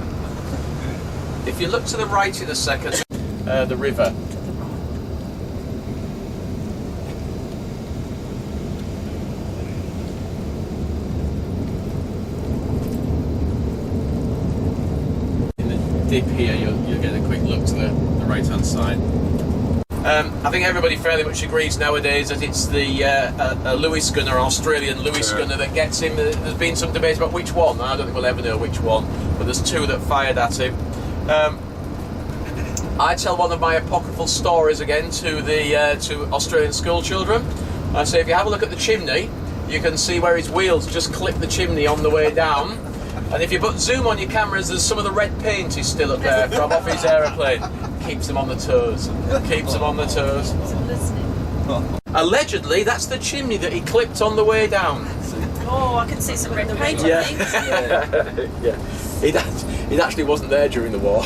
If you look to the right in a second, the river. Dip here, you'll get a quick look to the right hand side. I think everybody fairly much agrees nowadays that it's the Lewis gunner, Australian Lewis gunner, that gets him. There's been some debate about which one. I don't think we'll ever know which one, but there's two that fired at him. I tell one of my apocryphal stories again to the to Australian school children. I say if you have a look at the chimney, you can see where his wheels just clip the chimney on the way down. And if you put zoom on your cameras, there's some of the red paint is still up there from off his aeroplane. Keeps them on the toes. Keeps them on the toes. Allegedly, that's the chimney that he clipped on the way down. Oh, I can see some red paint. Yeah. I think. Yeah. It actually wasn't there during the war.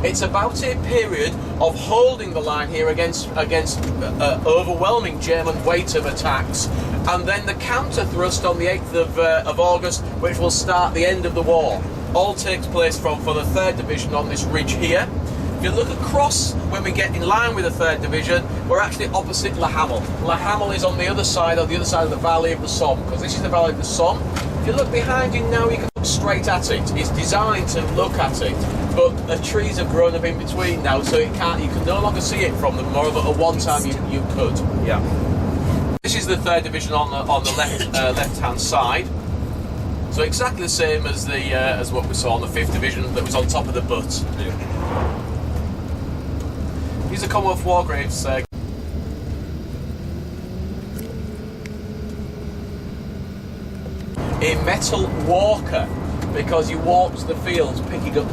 It's about a period of holding the line here against overwhelming German weight of attacks, and then the counter thrust on the 8th of August, which will start the end of the war. All takes place for the 3rd Division on this ridge here. If you look across, when we get in line with the 3rd Division, we're actually opposite La Hamel. La Hamel is on the other side of the valley of the Somme, because this is the valley of the Somme. If you look behind you now, you can look straight at it. It's designed to look at it, but the trees have grown up in between now, so you can no longer see it from them. More, but at one time you could. Yeah. This is the 3rd Division on the left hand side. So exactly the same as as what we saw on the 5th Division that was on top of the butt. Yeah. These are Commonwealth war graves. A metal walker, because you walked the fields picking up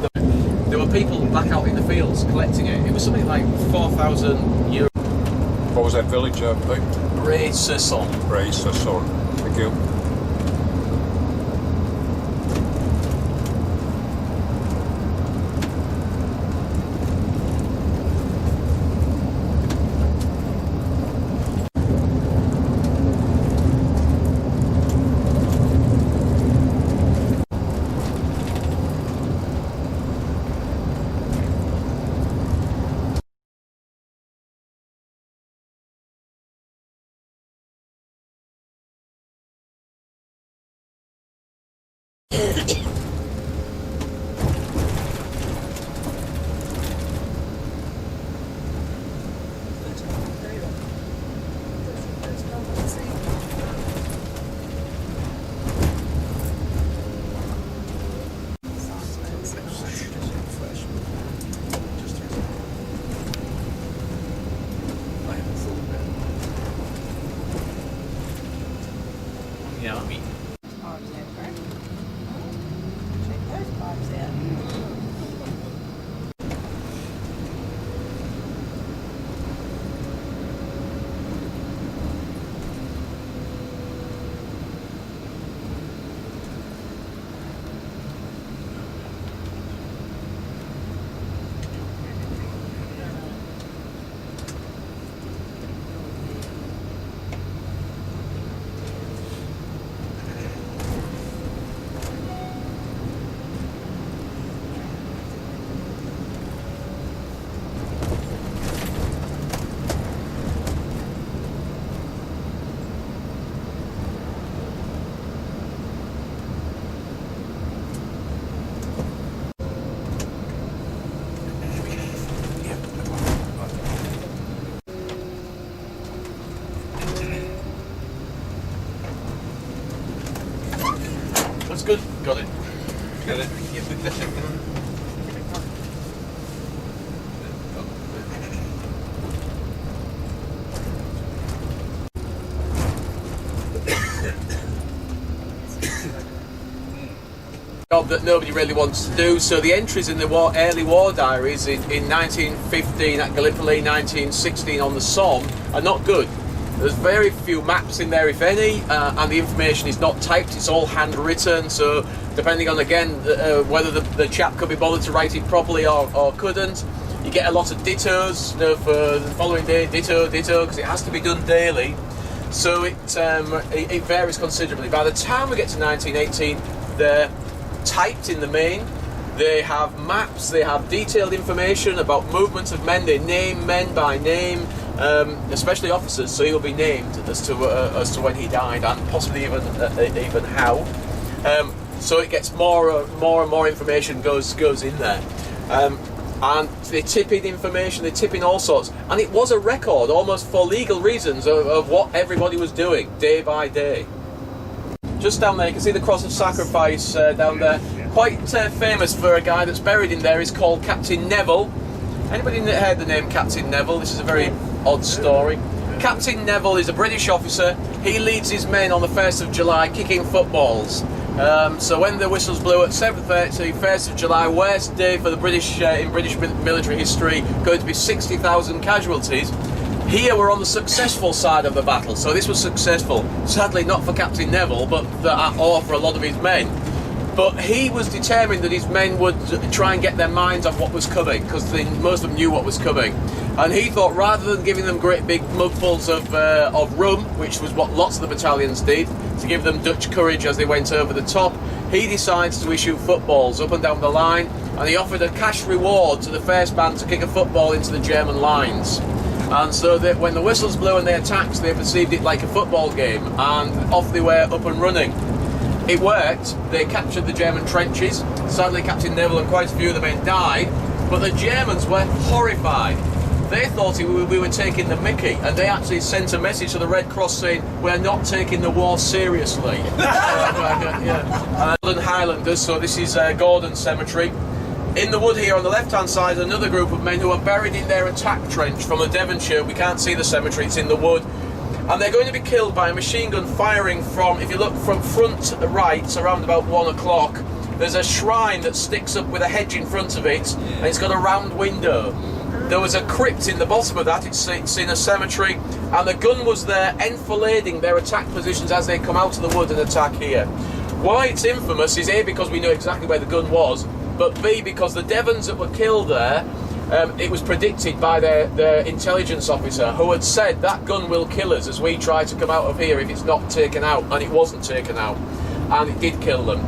there were people back out in the fields collecting it. It was something like €4,000. What was that village, Pete? Bray-sur-Somme. Bray-sur-Somme. Thank you. Got it. Get it? Job that nobody really wants to do. So the entries in the early war diaries in 1915 at Gallipoli, 1916 on the Somme are not good. There's very few maps in there, if any, and the information is not typed, it's all handwritten, so depending on, again, whether the chap could be bothered to write it properly or couldn't, you get a lot of dittos, for the following day, ditto, because it has to be done daily. So it varies considerably. By the time we get to 1918, they're typed in the main. They have maps, they have detailed information about movements of men, they name men by name, especially officers, so he'll be named as to when he died and possibly even how. So it gets more and more information goes in there. And they tip in information, they tip in all sorts. And it was a record, almost for legal reasons, of what everybody was doing, day by day. Just down there, you can see the Cross of Sacrifice down there. Quite famous for a guy that's buried in there. He's called Captain Neville. Anybody heard the name Captain Neville? This is a very odd story. Captain Neville is a British officer. He leads his men on the 1st of July kicking footballs. So when the whistles blew at 7:30, 1st of July, worst day for the British in British military history, going to be 60,000 casualties. Here we're on the successful side of the battle, so this was successful. Sadly not for Captain Neville, but or for a lot of his men. But he was determined that his men would try and get their minds off what was coming, because most of them knew what was coming. And he thought, rather than giving them great big mugfuls of rum, which was what lots of the battalions did, to give them Dutch courage as they went over the top, he decided to issue footballs up and down the line, and he offered a cash reward to the first band to kick a football into the German lines. And so that when the whistles blew and they attacked, they perceived it like a football game, and off they were up and running. It worked. They captured the German trenches. Sadly, Captain Neville and quite a few of the men died, but the Germans were horrified. They thought we were taking the mickey, and they actually sent a message to the Red Cross saying, "We're not taking the war seriously." Northern Highlanders, so this is Adelaide Cemetery. In the wood here on the left-hand side, another group of men who are buried in their attack trench from the Devonshire. We can't see the cemetery, it's in the wood. And they're going to be killed by a machine gun firing from, if you look from front to right, around about 1 o'clock, there's a shrine that sticks up with a hedge in front of it, and it's got a round window. There was a crypt in the bottom of that, it's in a cemetery, and the gun was there enfilading their attack positions as they come out of the wood and attack here. Why it's infamous is A, because we know exactly where the gun was, but B, because the Devons that were killed there, it was predicted by their intelligence officer, who had said that gun will kill us as we try to come out of here if it's not taken out, and it wasn't taken out, and it did kill them.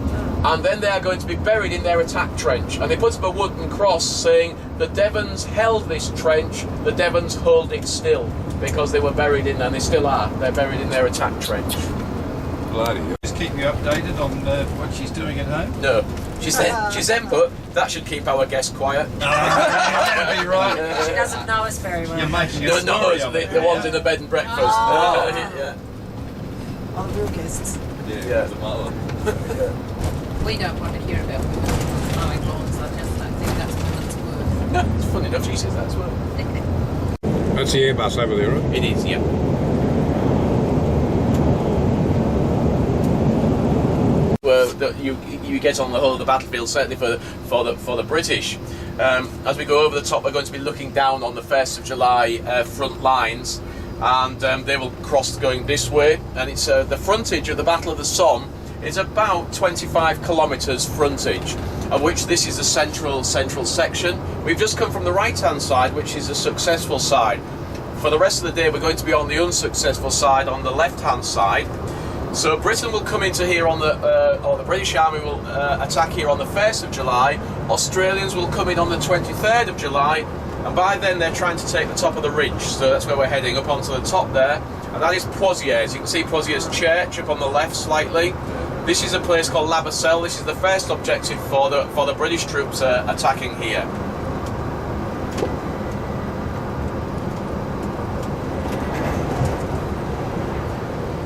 And then they are going to be buried in their attack trench, and they put up a wooden cross saying the Devons held this trench, the Devons hold it still, because they were buried in, and they still are, they're buried in their attack trench. Bloody hell. Just keep you updated on what she's doing at home. No. She's then put, that should keep our guests quiet. You're right. She doesn't know us very well. You're making a No, story no, of the ones in the bed and breakfast. Oh. Yeah. All the real guests. Yeah. We don't want to hear about women's mowing lawns. I just don't think that's women's work. No, it's funny enough, she says that as well. That's the airbus over there, right? It is, yeah. Well, you get on the whole of the battlefield, certainly for the British. As we go over the top, we're going to be looking down on the 1st of July front lines, and they will cross going this way, and it's the frontage of the Battle of the Somme is about 25 kilometres frontage, of which this is the central section. We've just come from the right-hand side, which is the successful side. For the rest of the day, we're going to be on the unsuccessful side, on the left-hand side. So Britain will come into here or the British Army will attack here on the 1st of July. Australians will come in on the 23rd of July, and by then they're trying to take the top of the ridge. So that's where we're heading, up onto the top there, and that is Pozieres. You can see Pozieres Church up on the left slightly. This is a place called La Basselle. This is the first objective for the British troops attacking here.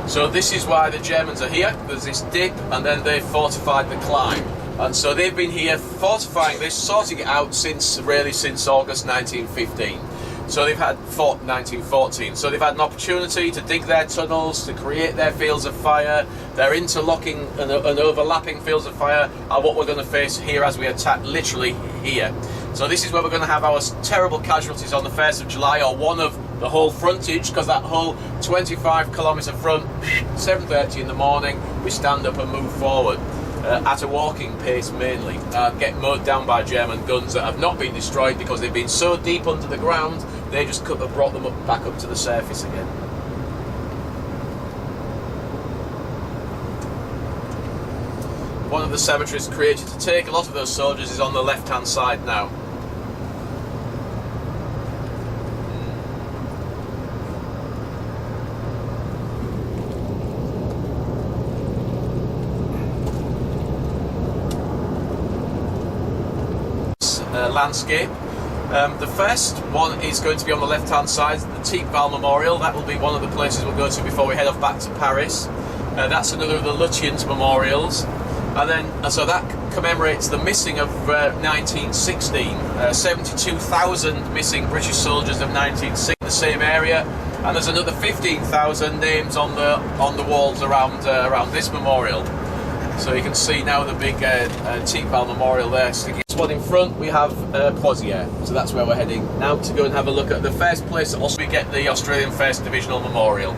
So this is why the Germans are here. There's this dip, and then they fortified the climb. And so they've been here fortifying this, sorting it out since August 1915. So they've had 1914. So they've had an opportunity to dig their tunnels, to create their fields of fire. Their interlocking and overlapping fields of fire are what we're going to face here as we attack, literally here. So this is where we're going to have our terrible casualties on the 1st of July, or one of the whole frontage, because that whole 25-kilometre front, 7:30 in the morning, we stand up and move forward. At a walking pace mainly, get mowed down by German guns that have not been destroyed because they've been so deep under the ground, they just could have brought them back up to the surface again. One of the cemeteries created to take a lot of those soldiers is on the left-hand side now. Landscape. The first one is going to be on the left hand side, the Thiepval Memorial. That will be one of the places we'll go to before we head off back to Paris. That's another of the Lutyens memorials, and then so that commemorates the missing of 1916, 72,000 missing British soldiers of 1916 in the same area, and there's another 15,000 names on the walls around this memorial. So you can see now the big Thiepval Memorial there sticking. This one in front we have Pozieres, so that's where we're heading now to go and have a look at the first place that we get the Australian 1st Divisional Memorial.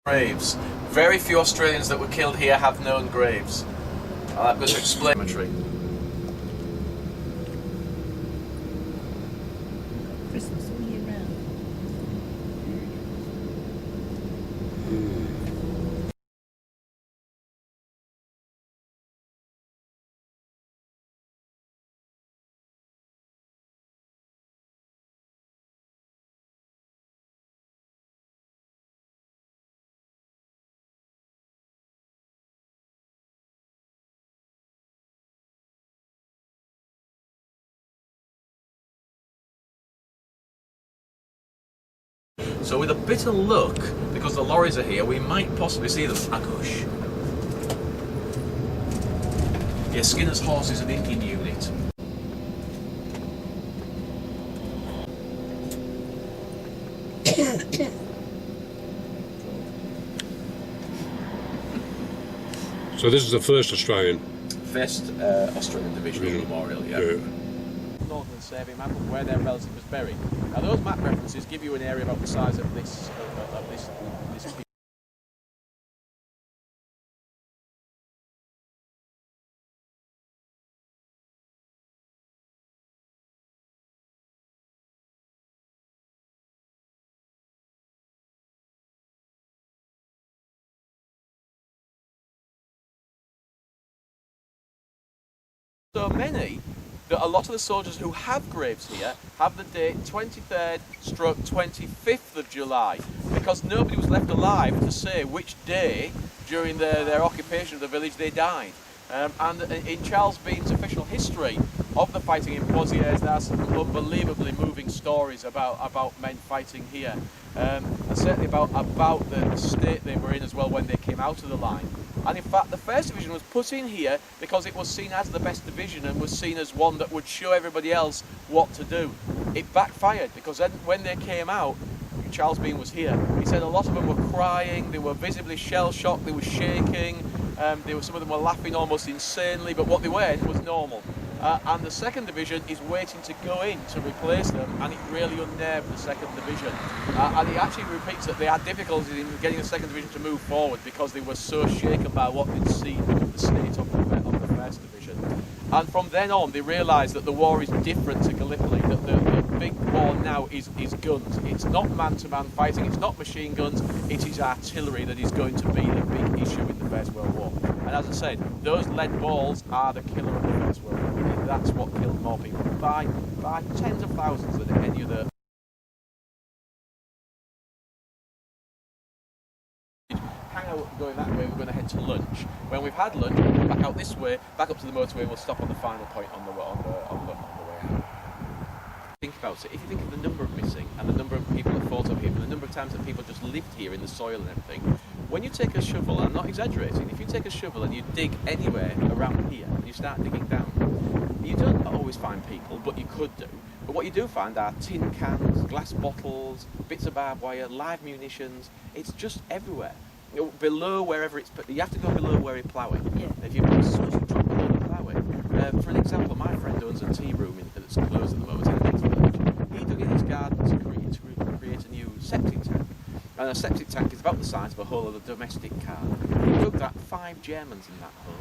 Graves. Very few Australians that were killed here have known graves. I'm going to explain. Christmas all year round. So with a bit of luck, because the lorries are here, we might possibly see them. Agush. Yeah, Skinner's Horse is an Indian unit. So this is the first Australian. First Australian Divisional Memorial, yeah. Northern survey map of where their relative was buried. Now those map references give you an area about the size of this so many that a lot of the soldiers who have graves here have the date 23rd/25th of July, because nobody was left alive to say which day during their occupation of the village they died. And in Charles Bean's official history of the fighting in Pozieres, there are some unbelievably moving stories about men fighting here, and certainly about the state they were in as well when they came out of the line. And in fact, the 1st Division was put in here because it was seen as the best division and was seen as one that would show everybody else what to do. It backfired, because then when they came out, Charles Bean was here. He said a lot of them were crying, they were visibly shell-shocked, they were shaking, some of them were laughing almost insanely, but what they weren't was normal. And the 2nd Division is waiting to go in to replace them, and it really unnerved the 2nd Division. And he actually repeats that they had difficulties in getting the 2nd Division to move forward because they were so shaken by what they'd seen of the state of the 1st Division. And from then on, they realised that the war is different to Gallipoli, that the big war now is guns. It's not man-to-man fighting, it's not machine guns, it is artillery that is going to be the big issue in the First World War. And as I said, those lead balls are the killer of the First World War. That's what killed more people by tens of thousands than any other. hang out going that way, we're going to head to lunch. When we've had lunch, we'll come back out this way, back up to the motorway, and we'll stop on the final point on the way out. Think about it. If you think of the number of missing and the number of people that fought up here, and the number of times that people just lived here in the soil and everything, when you take a shovel, I'm not exaggerating, if you take a shovel and you dig anywhere around here and you start digging down, you don't always find people, but you could do. But what you do find are tin cans, glass bottles, bits of barbed wire, live munitions. It's just everywhere. You know, below wherever it's, you have to go below where you're ploughing. Yeah. If you drop below the ploughing. For an example, my friend owns a tea room that's closed at the moment in the next village. He dug in his garden to create a new septic tank. And a septic tank is about the size of a whole of a domestic car. He dug that 5 Germans in that hole.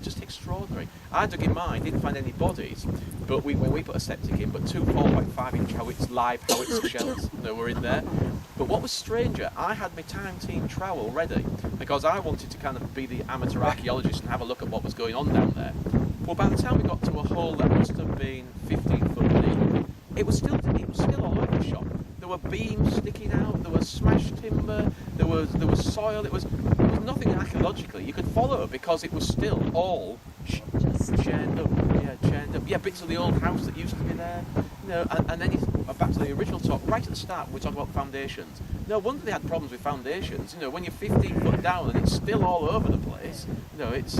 Just extraordinary. I dug in mine, didn't find any bodies, but when we put a septic in, but 2 4.5-inch live howitzer shells were in there. But what was stranger, I had my time team trowel ready because I wanted to kind of be the amateur archaeologist and have a look at what was going on down there. Well, by the time we got to a hole that must have been 15 foot deep, it was still all over the shop. There were beams sticking out, there was smashed timber, there was soil, there was nothing archaeologically you could follow because it was still all chained up. Yeah, bits of the old house that used to be there. You know, and then back to the original talk, right at the start, we talk about foundations. No wonder they had problems with foundations. You know, when you're 15 foot down and it's still all over the place, you know, it's...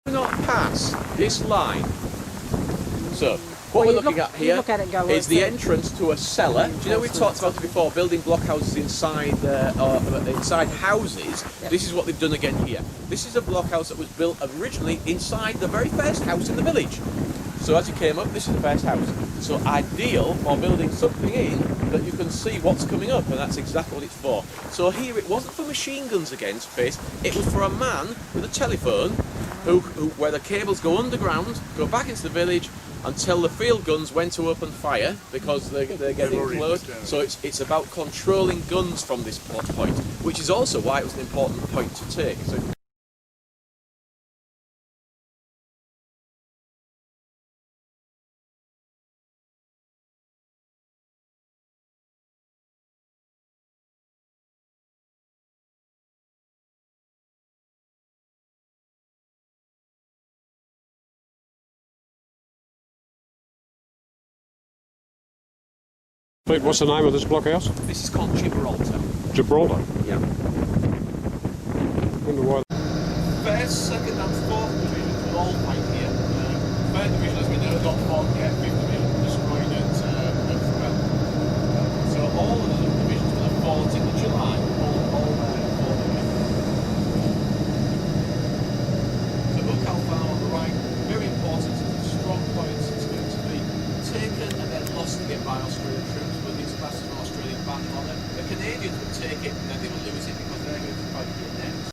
not pass this line. So what we're looking at here is the entrance to a cellar. Do you know we've talked about it before, building blockhouses inside inside houses? Yep. This is what they've done again here. This is a blockhouse that was built originally inside the very first house in the village. So as you came up, this is the first house. So ideal for building something in that you can see what's coming up, and that's exactly what it's for. So here it wasn't for machine guns against face, it was for a man with a telephone where the cables go underground, go back into the village until the field guns went to open fire because they're getting close. So it's about controlling guns from this point, which is also why it was an important point to take. So What's the name of this blockhouse? this is called Gibraltar. Gibraltar. Yeah. Wonder why. First, second and fourth divisions were all right here. Third division, as we know, got fought here. Fifth division destroyed at well. So all of the divisions were fought in the July. All four divisions. So Ukal Farm on the right, very important. It's a strong point. It's going to be taken and then lost again by Australian troops. But these classes of Australian battle on it. The Canadians would take it and then they would lose it because they're going to fight here next.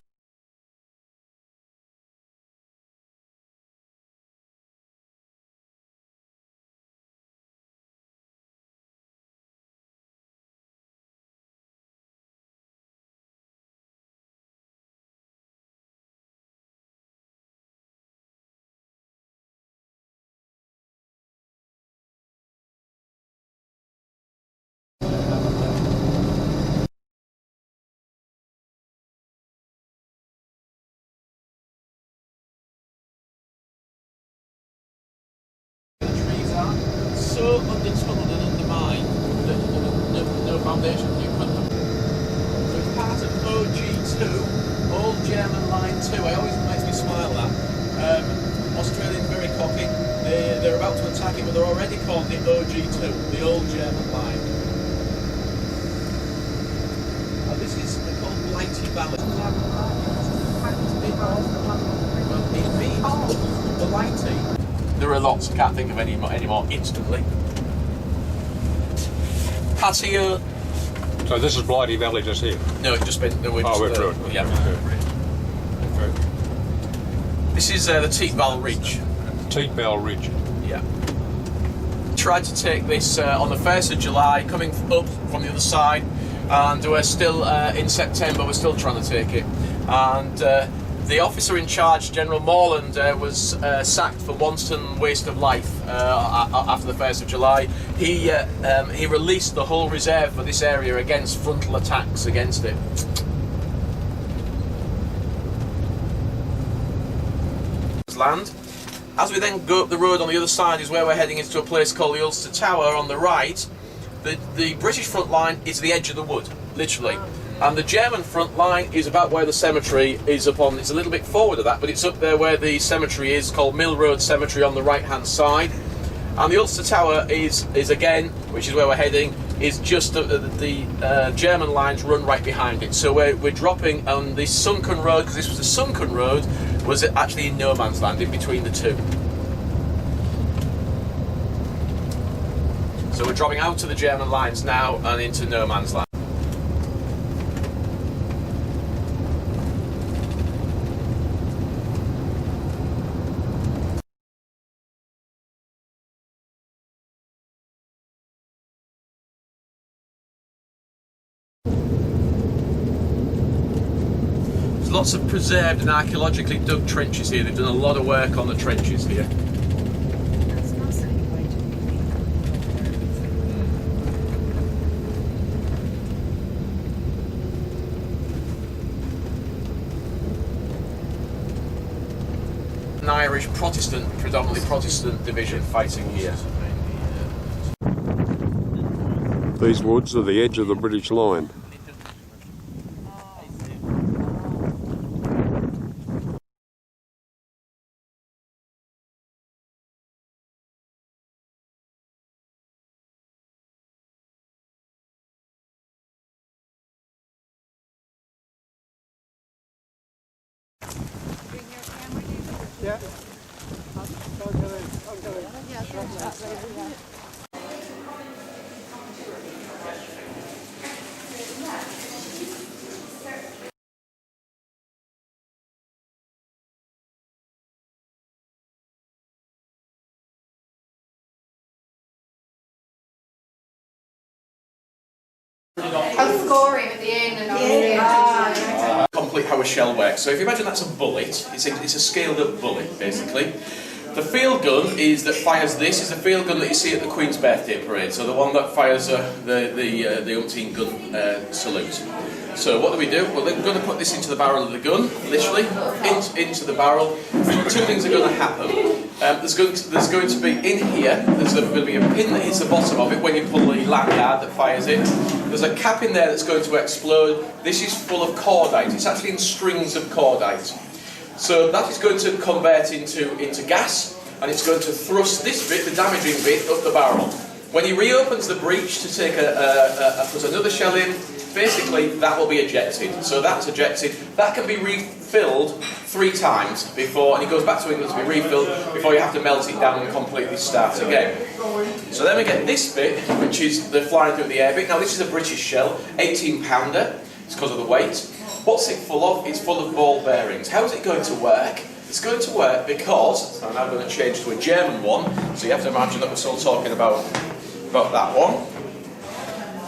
So undertunneled and undermined that no foundation you put them. So it's part of OG2, Old German Line 2. It always makes me smile that. Australians very cocky. They're about to attack it, but they're already called the OG2, the Old German Line. And this is called Blighty Valley. Well, it means Blighty. There are lots, I can't think of any more instantly. Patio. So this is Blighty Valley just here? No, it just been... No, we're through it. Yeah. Okay. This is the Thiepval Ridge. Thiepval Ridge. Yeah. Tried to take this on the 1st of July, coming up from the other side. and we're still in September. We're still trying to take it, and the officer in charge, General Morland, was sacked for wanton waste of life after the 1st of July. He released the whole reserve for this area against frontal attacks against it. Land. As we then go up the road on the other side is where we're heading into a place called the Ulster Tower on the right. The British front line is the edge of the wood, literally. And the German front line is about where the cemetery is upon. It's a little bit forward of that, but it's up there where the cemetery is, called Mill Road Cemetery on the right hand side. And the Ulster Tower is again, which is where we're heading, is just the German lines run right behind it. So we're dropping on this sunken road, because this was a sunken road, was actually in no man's land in between the two. So we're dropping out to the German lines now and into no man's land. There's lots of preserved and archaeologically dug trenches here. They've done a lot of work on the trenches here. That's a fascinating way to An Irish Protestant, predominantly Protestant division fighting here. These woods are the edge of the British line. I was scoring at the end and I was Complete how a shell works. So if you imagine that's a bullet, it's a scaled up bullet basically. The field gun that fires this is the field gun that you see at the Queen's birthday parade. So the one that fires the umpteen gun salute. So what do? Well, they're going to put this into the barrel of the gun, literally, into the barrel. Two things are going to happen. There's going to be in here, there's going to be a pin that hits the bottom of it when you pull the lanyard that fires it. There's a cap in there that's going to explode. This is full of cordite. It's actually in strings of cordite. So that is going to convert into gas, and it's going to thrust this bit, the damaging bit, up the barrel. When he reopens the breech to take put another shell in, basically that will be ejected. So that's ejected. That can be refilled 3 times before, and it goes back to England to be refilled before you have to melt it down and completely start again. So then we get this bit, which is the flying through the air bit. Now this is a British shell, 18-pounder. It's because of the weight. What's it full of? It's full of ball bearings. How is it going to work? It's going to work because, I'm now going to change to a German one, so you have to imagine that we're still talking about that one.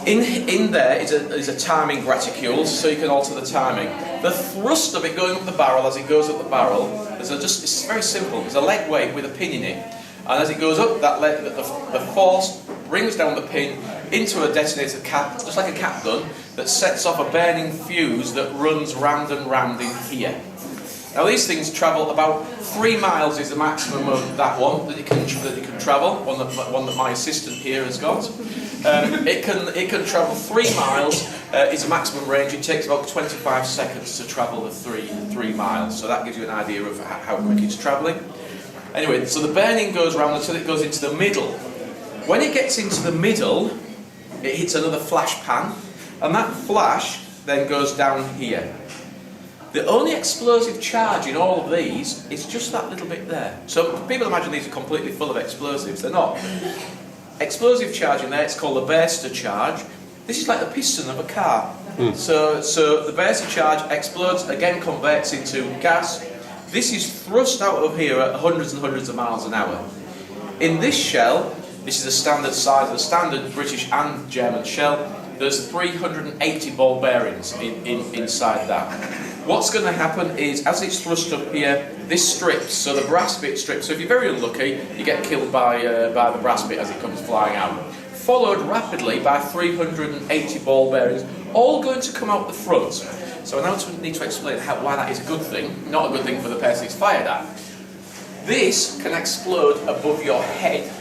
In there is a timing graticule, so you can alter the timing. The thrust of it going up the barrel as it goes up the barrel, it's very simple. There's a lead weight with a pin in it, and as it goes up, the force brings down the pin into a detonator cap, just like a cap gun, that sets off a burning fuse that runs round and round in here. Now these things travel about 3 miles is the maximum of that one that it can travel. One that my assistant here has got. It can travel 3 miles. Is a maximum range. It takes about 25 seconds to travel the 3 miles. So that gives you an idea of how quick it's travelling. Anyway, so the burning goes round until it goes into the middle. When it gets into the middle, it hits another flash pan, and that flash then goes down here. The only explosive charge in all of these is just that little bit there. So people imagine these are completely full of explosives. They're not. Explosive charge in there, it's called the burster charge. This is like the piston of a car. So the burster charge explodes, again converts into gas. This is thrust out of here at hundreds and hundreds of miles an hour. In this shell, this is the standard size, the standard British and German shell, there's 380 ball bearings inside that. What's going to happen is, as it's thrust up here, this strips, so the brass bit strips. So if you're very unlucky, you get killed by the brass bit as it comes flying out. Followed rapidly by 380 ball bearings, all going to come out the front. So I now need to explain why that is a good thing, not a good thing for the person it's fired at. This can explode above your head.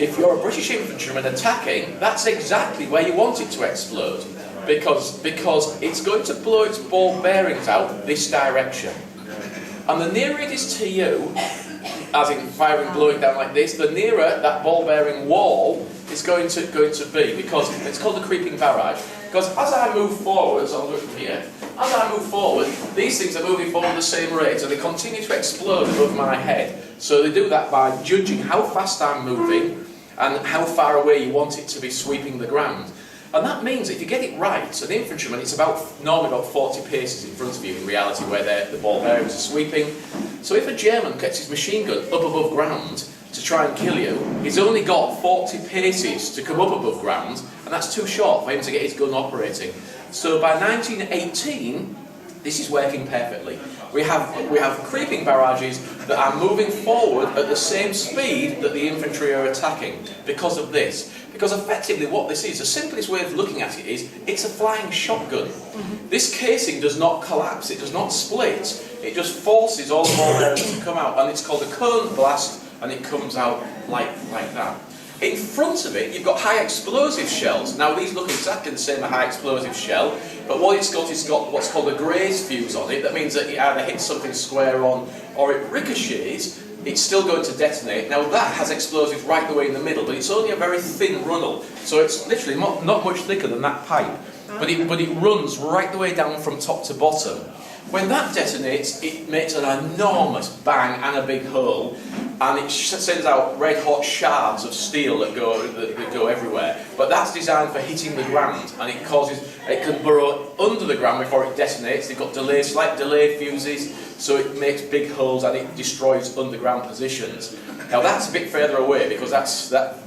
If you're a British infantryman attacking, that's exactly where you want it to explode, because it's going to blow its ball bearings out this direction. And the nearer it is to you, as in firing, blowing down like this, the nearer that ball bearing wall is going to be, because it's called a creeping barrage. Because as I move forward, so I'll do it from here, as I move forward, these things are moving forward at the same rate, and they continue to explode above my head. So they do that by judging how fast I'm moving and how far away you want it to be sweeping the ground. And that means if you get it right, so the infantryman, it's normally about 40 paces in front of you in reality where the ball bearings are sweeping. So if a German gets his machine gun up above ground to try and kill you, he's only got 40 paces to come up above ground, and that's too short for him to get his gun operating. So by 1918, this is working perfectly. We have creeping barrages that are moving forward at the same speed that the infantry are attacking because of this. Because effectively what this is, the simplest way of looking at it is, it's a flying shotgun. This casing does not collapse, it does not split, it just forces all the ball bearings to come out, and it's called a cone blast, and it comes out like that. In front of it, you've got high explosive shells. Now these look exactly the same as a high explosive shell, but what it's got what's called a graze fuse on it. That means that it either hits something square on, or it ricochets. It's still going to detonate. Now that has explosives right the way in the middle, but it's only a very thin runnel, so it's literally not much thicker than that pipe. But it runs right the way down from top to bottom. When that detonates, it makes an enormous bang and a big hole, and it sends out red hot shards of steel that go everywhere. But that's designed for hitting the ground, and it can burrow under the ground before it detonates. They've got slight delayed fuses, so it makes big holes and it destroys underground positions. Now that's a bit further away because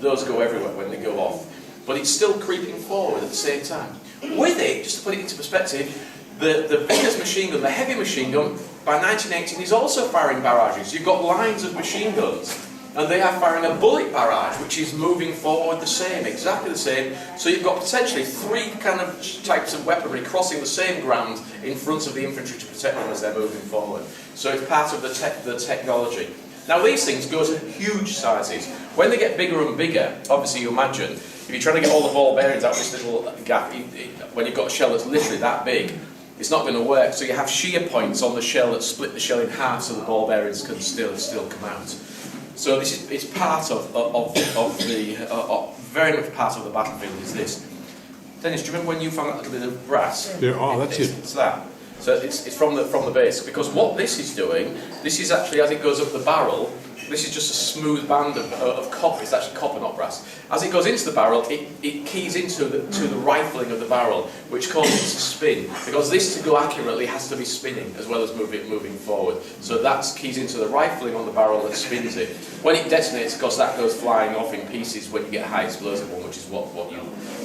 those go everywhere when they go off. But it's still creeping forward at the same time. With it, just to put it into perspective, the Villers machine gun, the heavy machine gun, by 1918 is also firing barrages. You've got lines of machine guns, and they are firing a bullet barrage, which is moving forward exactly the same. So you've got potentially three kind of types of weaponry crossing the same ground in front of the infantry to protect them as they're moving forward. So it's part of the technology. Now these things go to huge sizes. When they get bigger and bigger, obviously you imagine, if you're trying to get all the ball bearings out of this little gap, when you've got a shell that's literally that big, it's not going to work. So you have shear points on the shell that split the shell in half so the ball bearings can still come out. So this is part of very much part of the battlefield is this. Dennis, do you remember when you found that little bit of brass? Yeah, that's it. It's that. So it's from the base, because what this is doing, this is actually, as it goes up the barrel, this is just a smooth band of copper. It's actually copper, not brass. As it goes into the barrel, it keys into the rifling of the barrel, which causes it to spin. Because this, to go accurately, has to be spinning as well as moving forward. So that keys into the rifling on the barrel that spins it. When it detonates, of course, that goes flying off in pieces when you get a high explosive one, which is what you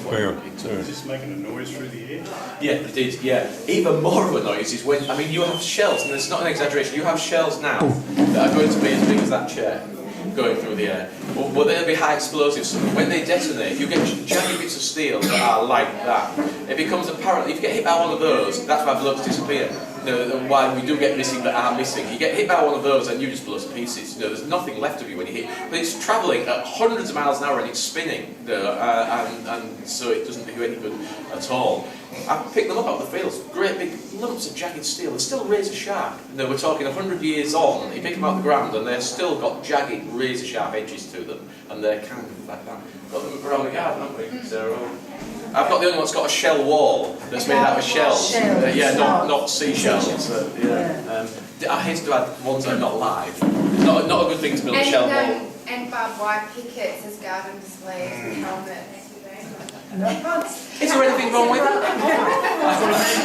picked up. Is this making a noise through the air? Yeah, it did, yeah. Even more of a noise is when, you have shells, and it's not an exaggeration, you have shells now that are going to be as big as that chair going through the air. But they'll be high explosives, so when they detonate, you get jagged bits of steel that are like that. It becomes apparent, if you get hit by one of those, that's why blokes disappear. Why we do get missing that are missing. You get hit by one of those and you just blow to pieces. There's nothing left of you when you hit. But it's travelling at hundreds of miles an hour and it's spinning, and so it doesn't do you any good at all. I picked them up out of the fields, great big lumps of jagged steel. They're still razor sharp. We're talking 100 years on. You pick them out of the ground and they've still got jagged, razor sharp edges to them, and they're kind of like that. Got them around the garden, haven't we? So, I've got the only one that's got a shell wall that's made out of shells. Not seashells. I hate to add ones that are not live. It's not a good thing to build a shell wall. And barbed wire pickets as garden displays and helmets. Is there anything wrong with it?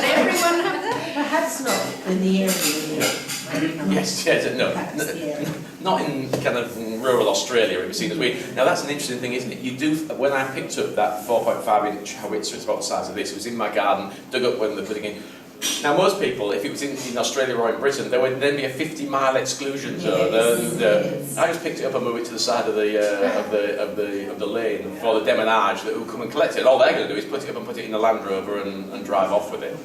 Everyone have that? Perhaps not in the area. Yes, no, not in kind of rural Australia. It was seen as weird. Now that's an interesting thing, isn't it? You do. When I picked up that 4.5-inch howitzer, it's about the size of this. It was in my garden, dug up when they're putting in. Now most people, if it was in Australia or in Britain, there would then be a 50-mile exclusion zone. I just picked it up and moved it to the side of the lane for the demonage that will come and collect it. And all they're going to do is put it up and put it in the Land Rover and drive off with it.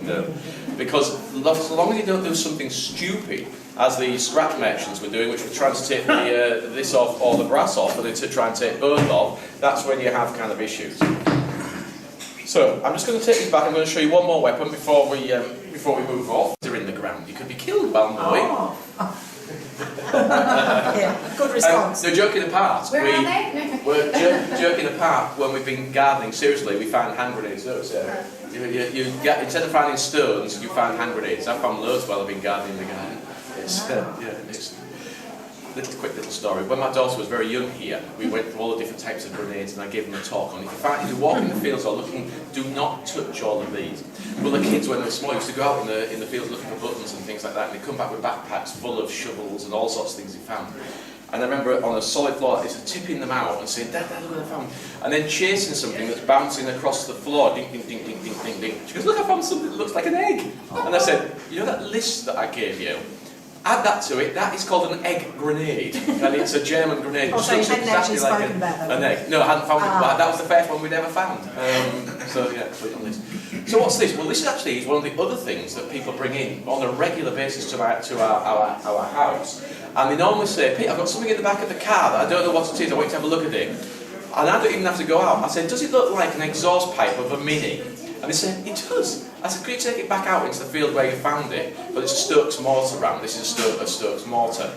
Because so long as you don't do something stupid, as the scrap merchants were doing, which were trying to take this off or the brass off, and then to try and take both off, that's when you have kind of issues. So I'm just going to take this back. I'm going to show you one more weapon before we move off. They're in the ground. You could be killed, Balnoy. Yeah, good response. So joking apart, Where are they? we're joking apart when we've been gardening. Seriously, we found hand grenades. Look, Sarah. You get, instead of finding stones, you find hand grenades. I've found loads while I've been gardening in the garden. It's quick little story. When my daughter was very young here, we went through all the different types of grenades, and I gave them a talk on it. If you walk in the fields or looking, do not touch all of these. Well, the kids, when they were small, used to go out in the fields looking for buttons and things like that, and they come back with backpacks full of shovels and all sorts of things they found. And I remember on a solid floor like this, tipping them out and saying, Dad, look what I found. And then chasing something that's bouncing across the floor, ding, ding, ding, ding, ding, ding, ding. She goes, look, I found something that looks like an egg. And I said, you know that list that I gave you? Add that to it. That is called an egg grenade, and it's a German grenade. Oh, so you hadn't actually spoken about that? An egg. No, I hadn't found it. But that was the first one we'd ever found. So yeah, put it on this. So what's this? Well, this actually is one of the other things that people bring in on a regular basis to our house. And they normally say, Pete, I've got something in the back of the car that I don't know what it is. I want you to have a look at it. And I don't even have to go out. I said, does it look like an exhaust pipe of a Mini? And they said, it does. I said, could you take it back out into the field where you found it? But it's a Stokes mortar round. This is a Stokes mortar.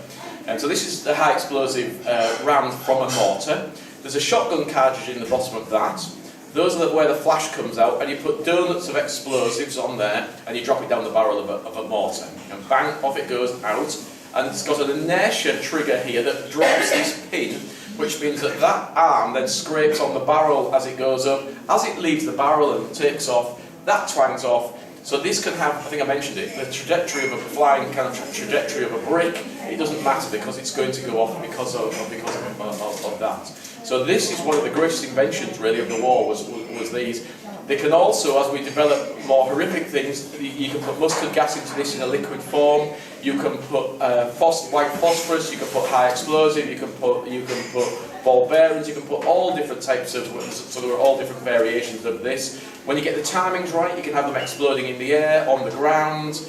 And so this is the high explosive round from a mortar. There's a shotgun cartridge in the bottom of that. Those are where the flash comes out, and you put donuts of explosives on there, and you drop it down the barrel of a mortar. And bang, off it goes out. And it's got an inertia trigger here that drops this pin, which means that that arm then scrapes on the barrel as it goes up. As it leaves the barrel and takes off, that twangs off. So this can have, I think I mentioned it, the trajectory of a flying kind of trajectory of a brick. It doesn't matter because it's going to go off because of that. So this is one of the greatest inventions really of the war was these. They can also, as we develop more horrific things, you can put mustard gas into this in a liquid form. You can put white phosphorus. You can put high explosive. You can put ball bearings. You can put all different types of. So there are all different variations of this. When you get the timings right, you can have them exploding in the air, on the ground,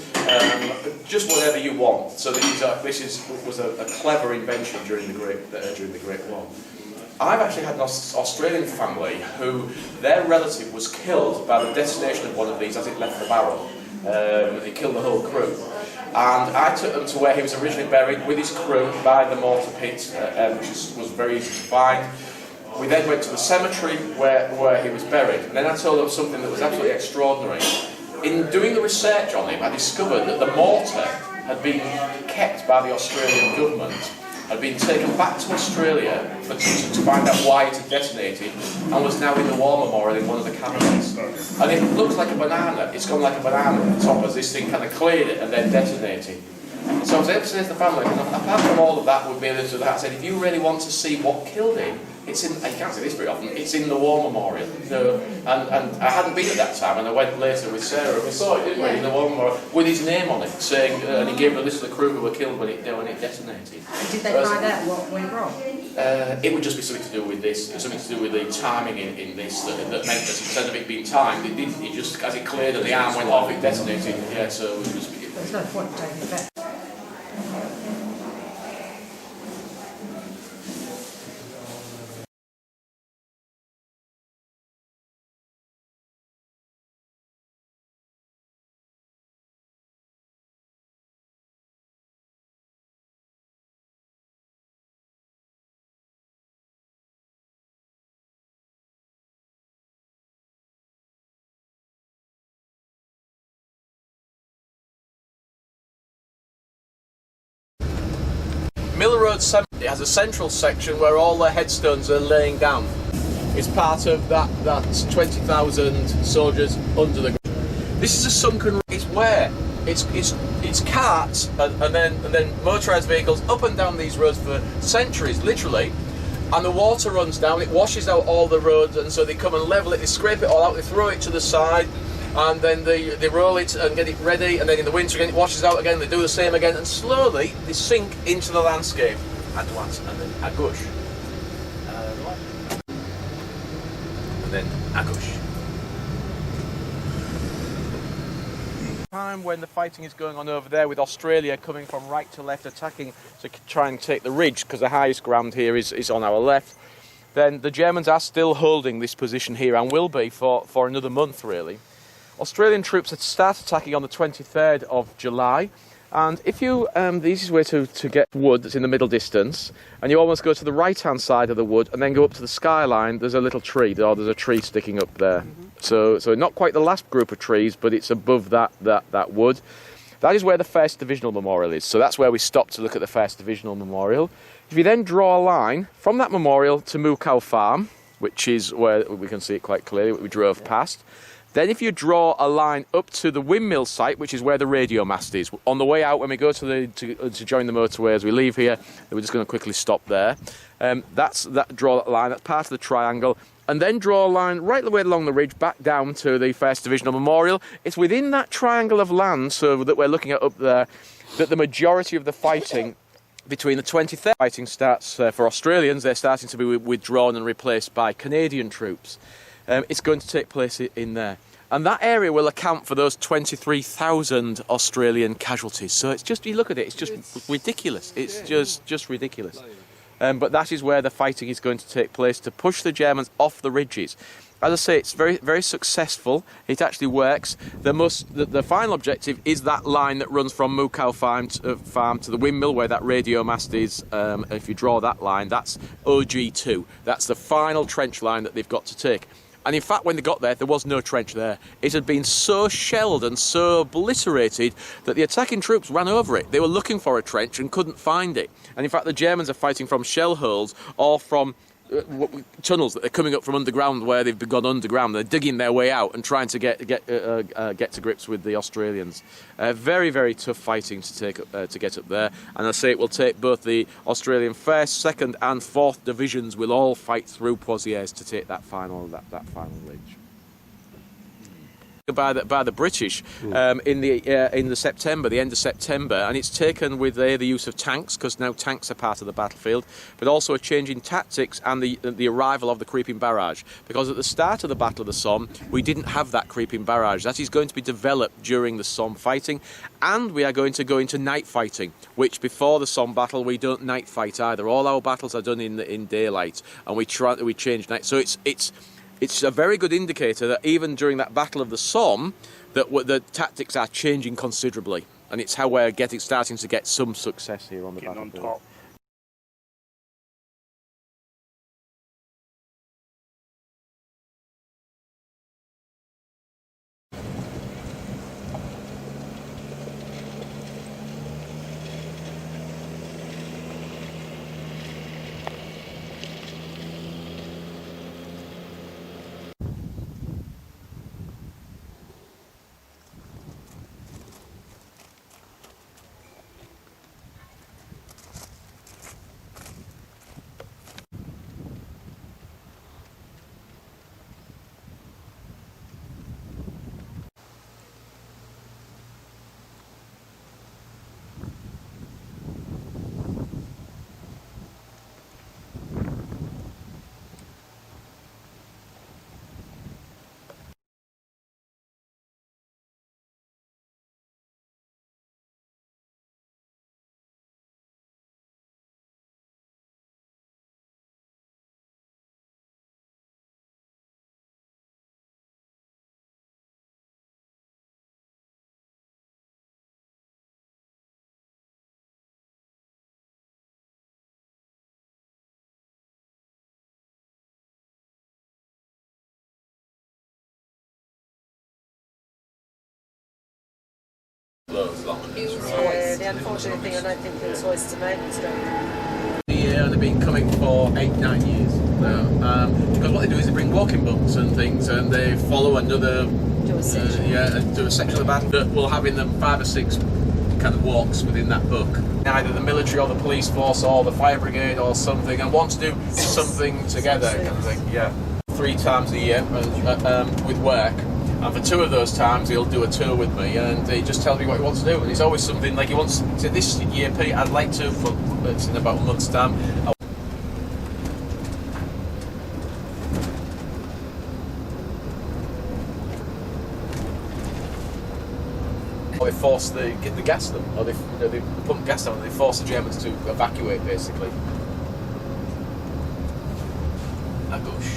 just whatever you want. So this was a clever invention during the Great War. I've actually had an Australian family who their relative was killed by the detonation of one of these as it left the barrel. It killed the whole crew. And I took them to where he was originally buried with his crew by the mortar pit, which was very easy to find. We then went to the cemetery where he was buried. And then I told them something that was absolutely extraordinary. In doing the research on him, I discovered that the mortar had been kept by the Australian government, had been taken back to Australia to find out why it had detonated, and was now in the War Memorial in one of the cabinets. And it looks like a banana. It's gone like a banana at the top as this thing kind of cleared it and then detonated. So I was able to say to the family, apart from all of that, would be able to do that. I said, if you really want to see what killed him, it's in. You can't say this very often. It's in the War Memorial. So, and I hadn't been at that time, and I went later with Sarah, and we saw it, didn't we, in the War Memorial with his name on it, saying, and he gave a list of the crew who were killed when it detonated. Did they find out what went wrong? It would just be something to do with this, something to do with the timing in this that meant that instead of it being timed, it just as it cleared and the arm went off, it detonated. Yeah, so it was just. There's no point in taking it back. Miller Road Cemetery has a central section where all the headstones are laying down. It's part of that 20,000 soldiers under the ground. This is a sunken. It's where it's carts and then motorised vehicles up and down these roads for centuries, literally. And the water runs down, it washes out all the roads, and so they come and level it, they scrape it all out, they throw it to the side, and then they roll it and get it ready, and then in the winter again it washes out again, they do the same again, and slowly they sink into the landscape at once, and then à gauche. And then à gauche. Time when the fighting is going on over there with Australia coming from right to left, attacking to try and take the ridge, because the highest ground here is on our left, then the Germans are still holding this position here and will be for another month really. Australian troops had started attacking on the 23rd of July, and if you, the easiest way to get wood that's in the middle distance, and you almost go to the right hand side of the wood and then go up to the skyline, there's a little tree, or there's a tree sticking up there. So not quite the last group of trees, but it's above that wood. That is where the 1st Divisional Memorial is. So that's where we stopped to look at the 1st Divisional Memorial. If you then draw a line from that memorial to Moocow Farm, which is where we can see it quite clearly, we drove past, then if you draw a line up to the windmill site, which is where the radio mast is, on the way out when we go to join the motorway as we leave here, we're just going to quickly stop there. Draw that line, that's part of the triangle, and then draw a line right the way along the ridge back down to the 1st Divisional Memorial. It's within that triangle of land, so that we're looking at up there, that the majority of the fighting between the 23rd fighting starts for Australians. They're starting to be withdrawn and replaced by Canadian troops. It's going to take place in there. And that area will account for those 23,000 Australian casualties. So it's just, you look at it, it's just ridiculous. It's just ridiculous. But that is where the fighting is going to take place, to push the Germans off the ridges. As I say, it's very, very successful. It actually works. The final objective is that line that runs from Moocow Farm to the windmill, where that radio mast is. If you draw that line, that's OG2. That's the final trench line that they've got to take. And in fact, when they got there was no trench there. It had been so shelled and so obliterated that the attacking troops ran over it. They were looking for a trench and couldn't find it. And in fact, the Germans are fighting from shell holes or from tunnels that are coming up from underground, where they've gone underground. They're digging their way out and trying to get to grips with the Australians. Very, very tough fighting to get up there. And I say it will take both the Australian 1st, 2nd and 4th divisions will all fight through Pozieres to take that final ridge. By the British in the September, the end of September, and it's taken with the use of tanks, because now tanks are part of the battlefield, but also a change in tactics and the arrival of the creeping barrage. Because at the start of the Battle of the Somme, we didn't have that creeping barrage. That is going to be developed during the Somme fighting, and we are going to go into night fighting, which before the Somme battle we don't night fight either. All our battles are done in daylight, and we change night. So it's a very good indicator that even during that Battle of the Somme, that the tactics are changing considerably, and it's how we're starting to get some success here on the battlefield. The unfortunate thing, I don't think the choice to make is going. They've been coming for 8-9 years now. Because what they do is they bring walking books and things, and they follow another a section. and do a section of the band that will have in them 5 or 6 kind of walks within that book. Either the military or the police force or the fire brigade or something, and want to do something together kind of thing. Yeah. 3 times a year with work, and for 2 of those times he'll do a tour with me, and he just tells me what he wants to do, and it's always something like he wants to, this year, Pete, I'd like to, but it's in about a month's time. Or they force the gas them, or they pump gas down and they force the Germans to evacuate, basically. A gush.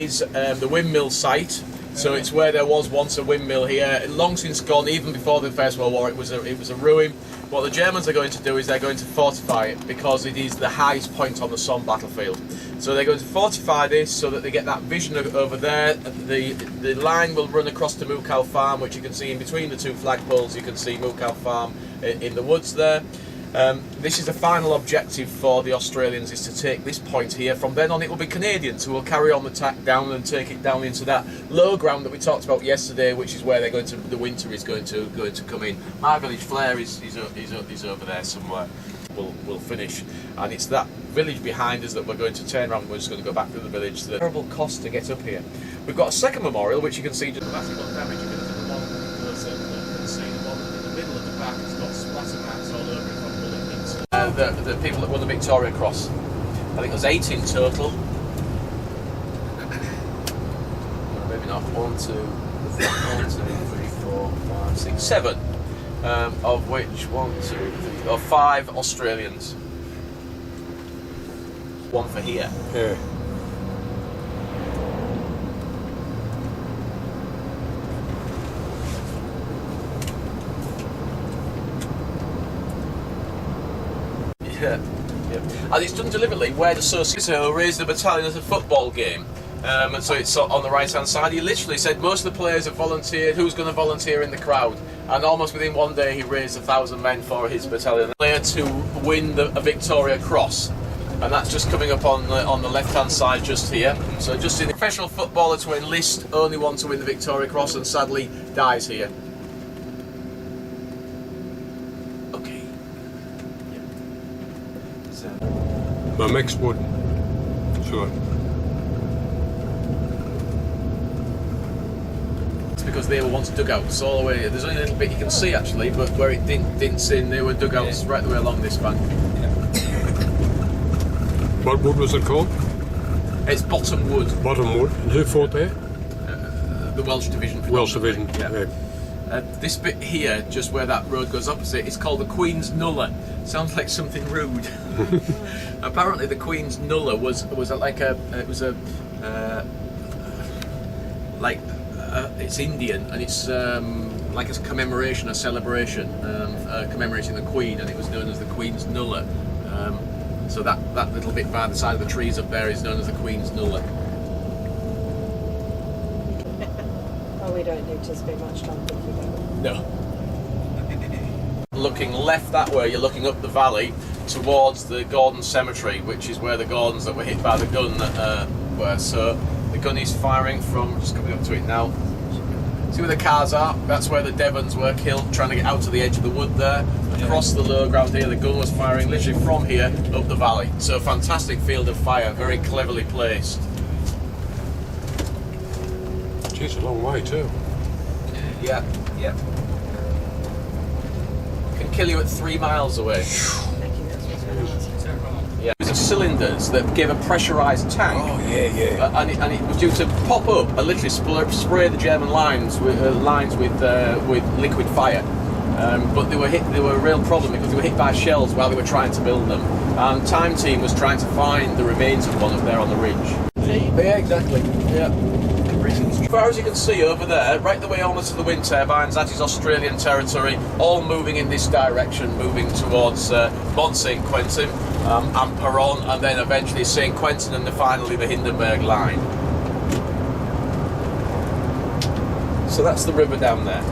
Is the windmill site, so it's where there was once a windmill here, long since gone. Even before the First World War it was a ruin. What the Germans are going to do is they're going to fortify it, because it is the highest point on the Somme battlefield. So they're going to fortify this so that they get that vision over there. The line will run across to Moukal Farm, which you can see in between the 2 flagpoles. You can see Moukal Farm in the woods there. This is the final objective for the Australians, is to take this point here. From then on it will be Canadians who will carry on the attack down and take it down into that low ground that we talked about yesterday, which is where they're going to, the winter is going to come in. My village, Flare, is over there somewhere. We'll finish, and it's that village behind us that we're going to turn around. We're just going to go back to the village. The terrible cost to get up here. We've got a second memorial, which you can see just massive damage. You can look at the one closer and see the one in the middle of the back. It's got splatter marks all over it from bullet hits. The people that won the Victoria Cross. I think there's 8 in total. Maybe not. 1, 2, 3, 4, 5, 6, 7. Of which 1, 2, 3, or 5 Australians. 1 for here. Yeah. Yeah. And it's done deliberately where the Socios raised the battalion as a football game. And so it's on the right hand side. He literally said most of the players have volunteered, who's going to volunteer in the crowd? And almost within one day he raised 1,000 men for his battalion. Player to win a Victoria Cross. And that's just coming up on the left hand side just here. So just in the professional footballer to enlist, only one to win the Victoria Cross, and sadly dies here. Okay. Yep. So. My mix wood. Sure. Because they were once dugouts all the way. There's only a little bit you can see actually, but where it didn't sin, they were dugouts right the way along this bank. What wood was it called? It's Bottom Wood. Bottom wood. And who fought there? The Welsh Division. Welsh Division. Yeah. This bit here, just where that road goes opposite, it's called the Queen's Nullah. Sounds like something rude. Apparently, the Queen's Nullah was it's Indian, and it's like a commemoration, a celebration, commemorating the Queen, and it was known as the Queen's Nullah. So that little bit by the side of the trees up there is known as the Queen's Nullah. Oh, we don't need to spend much time thinking about it. No. looking left that way, you're looking up the valley towards the Gordon Cemetery, which is where the Gordons that were hit by the gun were. So the gun is firing from, just coming up to it now. See where the cars are? That's where the Devons were killed, trying to get out to the edge of the wood there. Across the low ground here, the gun was firing literally from here up the valley. So a fantastic field of fire, very cleverly placed. Geez, a long way too. Yeah, yeah. Can kill you at 3 miles away. Yeah. It was cylinders that gave a pressurised tank. Oh yeah, yeah. And it was due to pop up and literally spray the German lines with liquid fire. But they were a real problem because they were hit by shells while they were trying to build them. And Time Team was trying to find the remains of one up there on the ridge. Yeah, exactly. Yeah. As far as you can see over there, right the way almost to the wind turbines, that is Australian territory, all moving in this direction, moving towards Mont St Quentin and Peron, and then eventually St Quentin and then finally the Hindenburg line. So that's the river down there.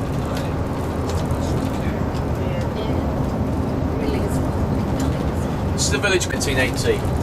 This is the village of 1918.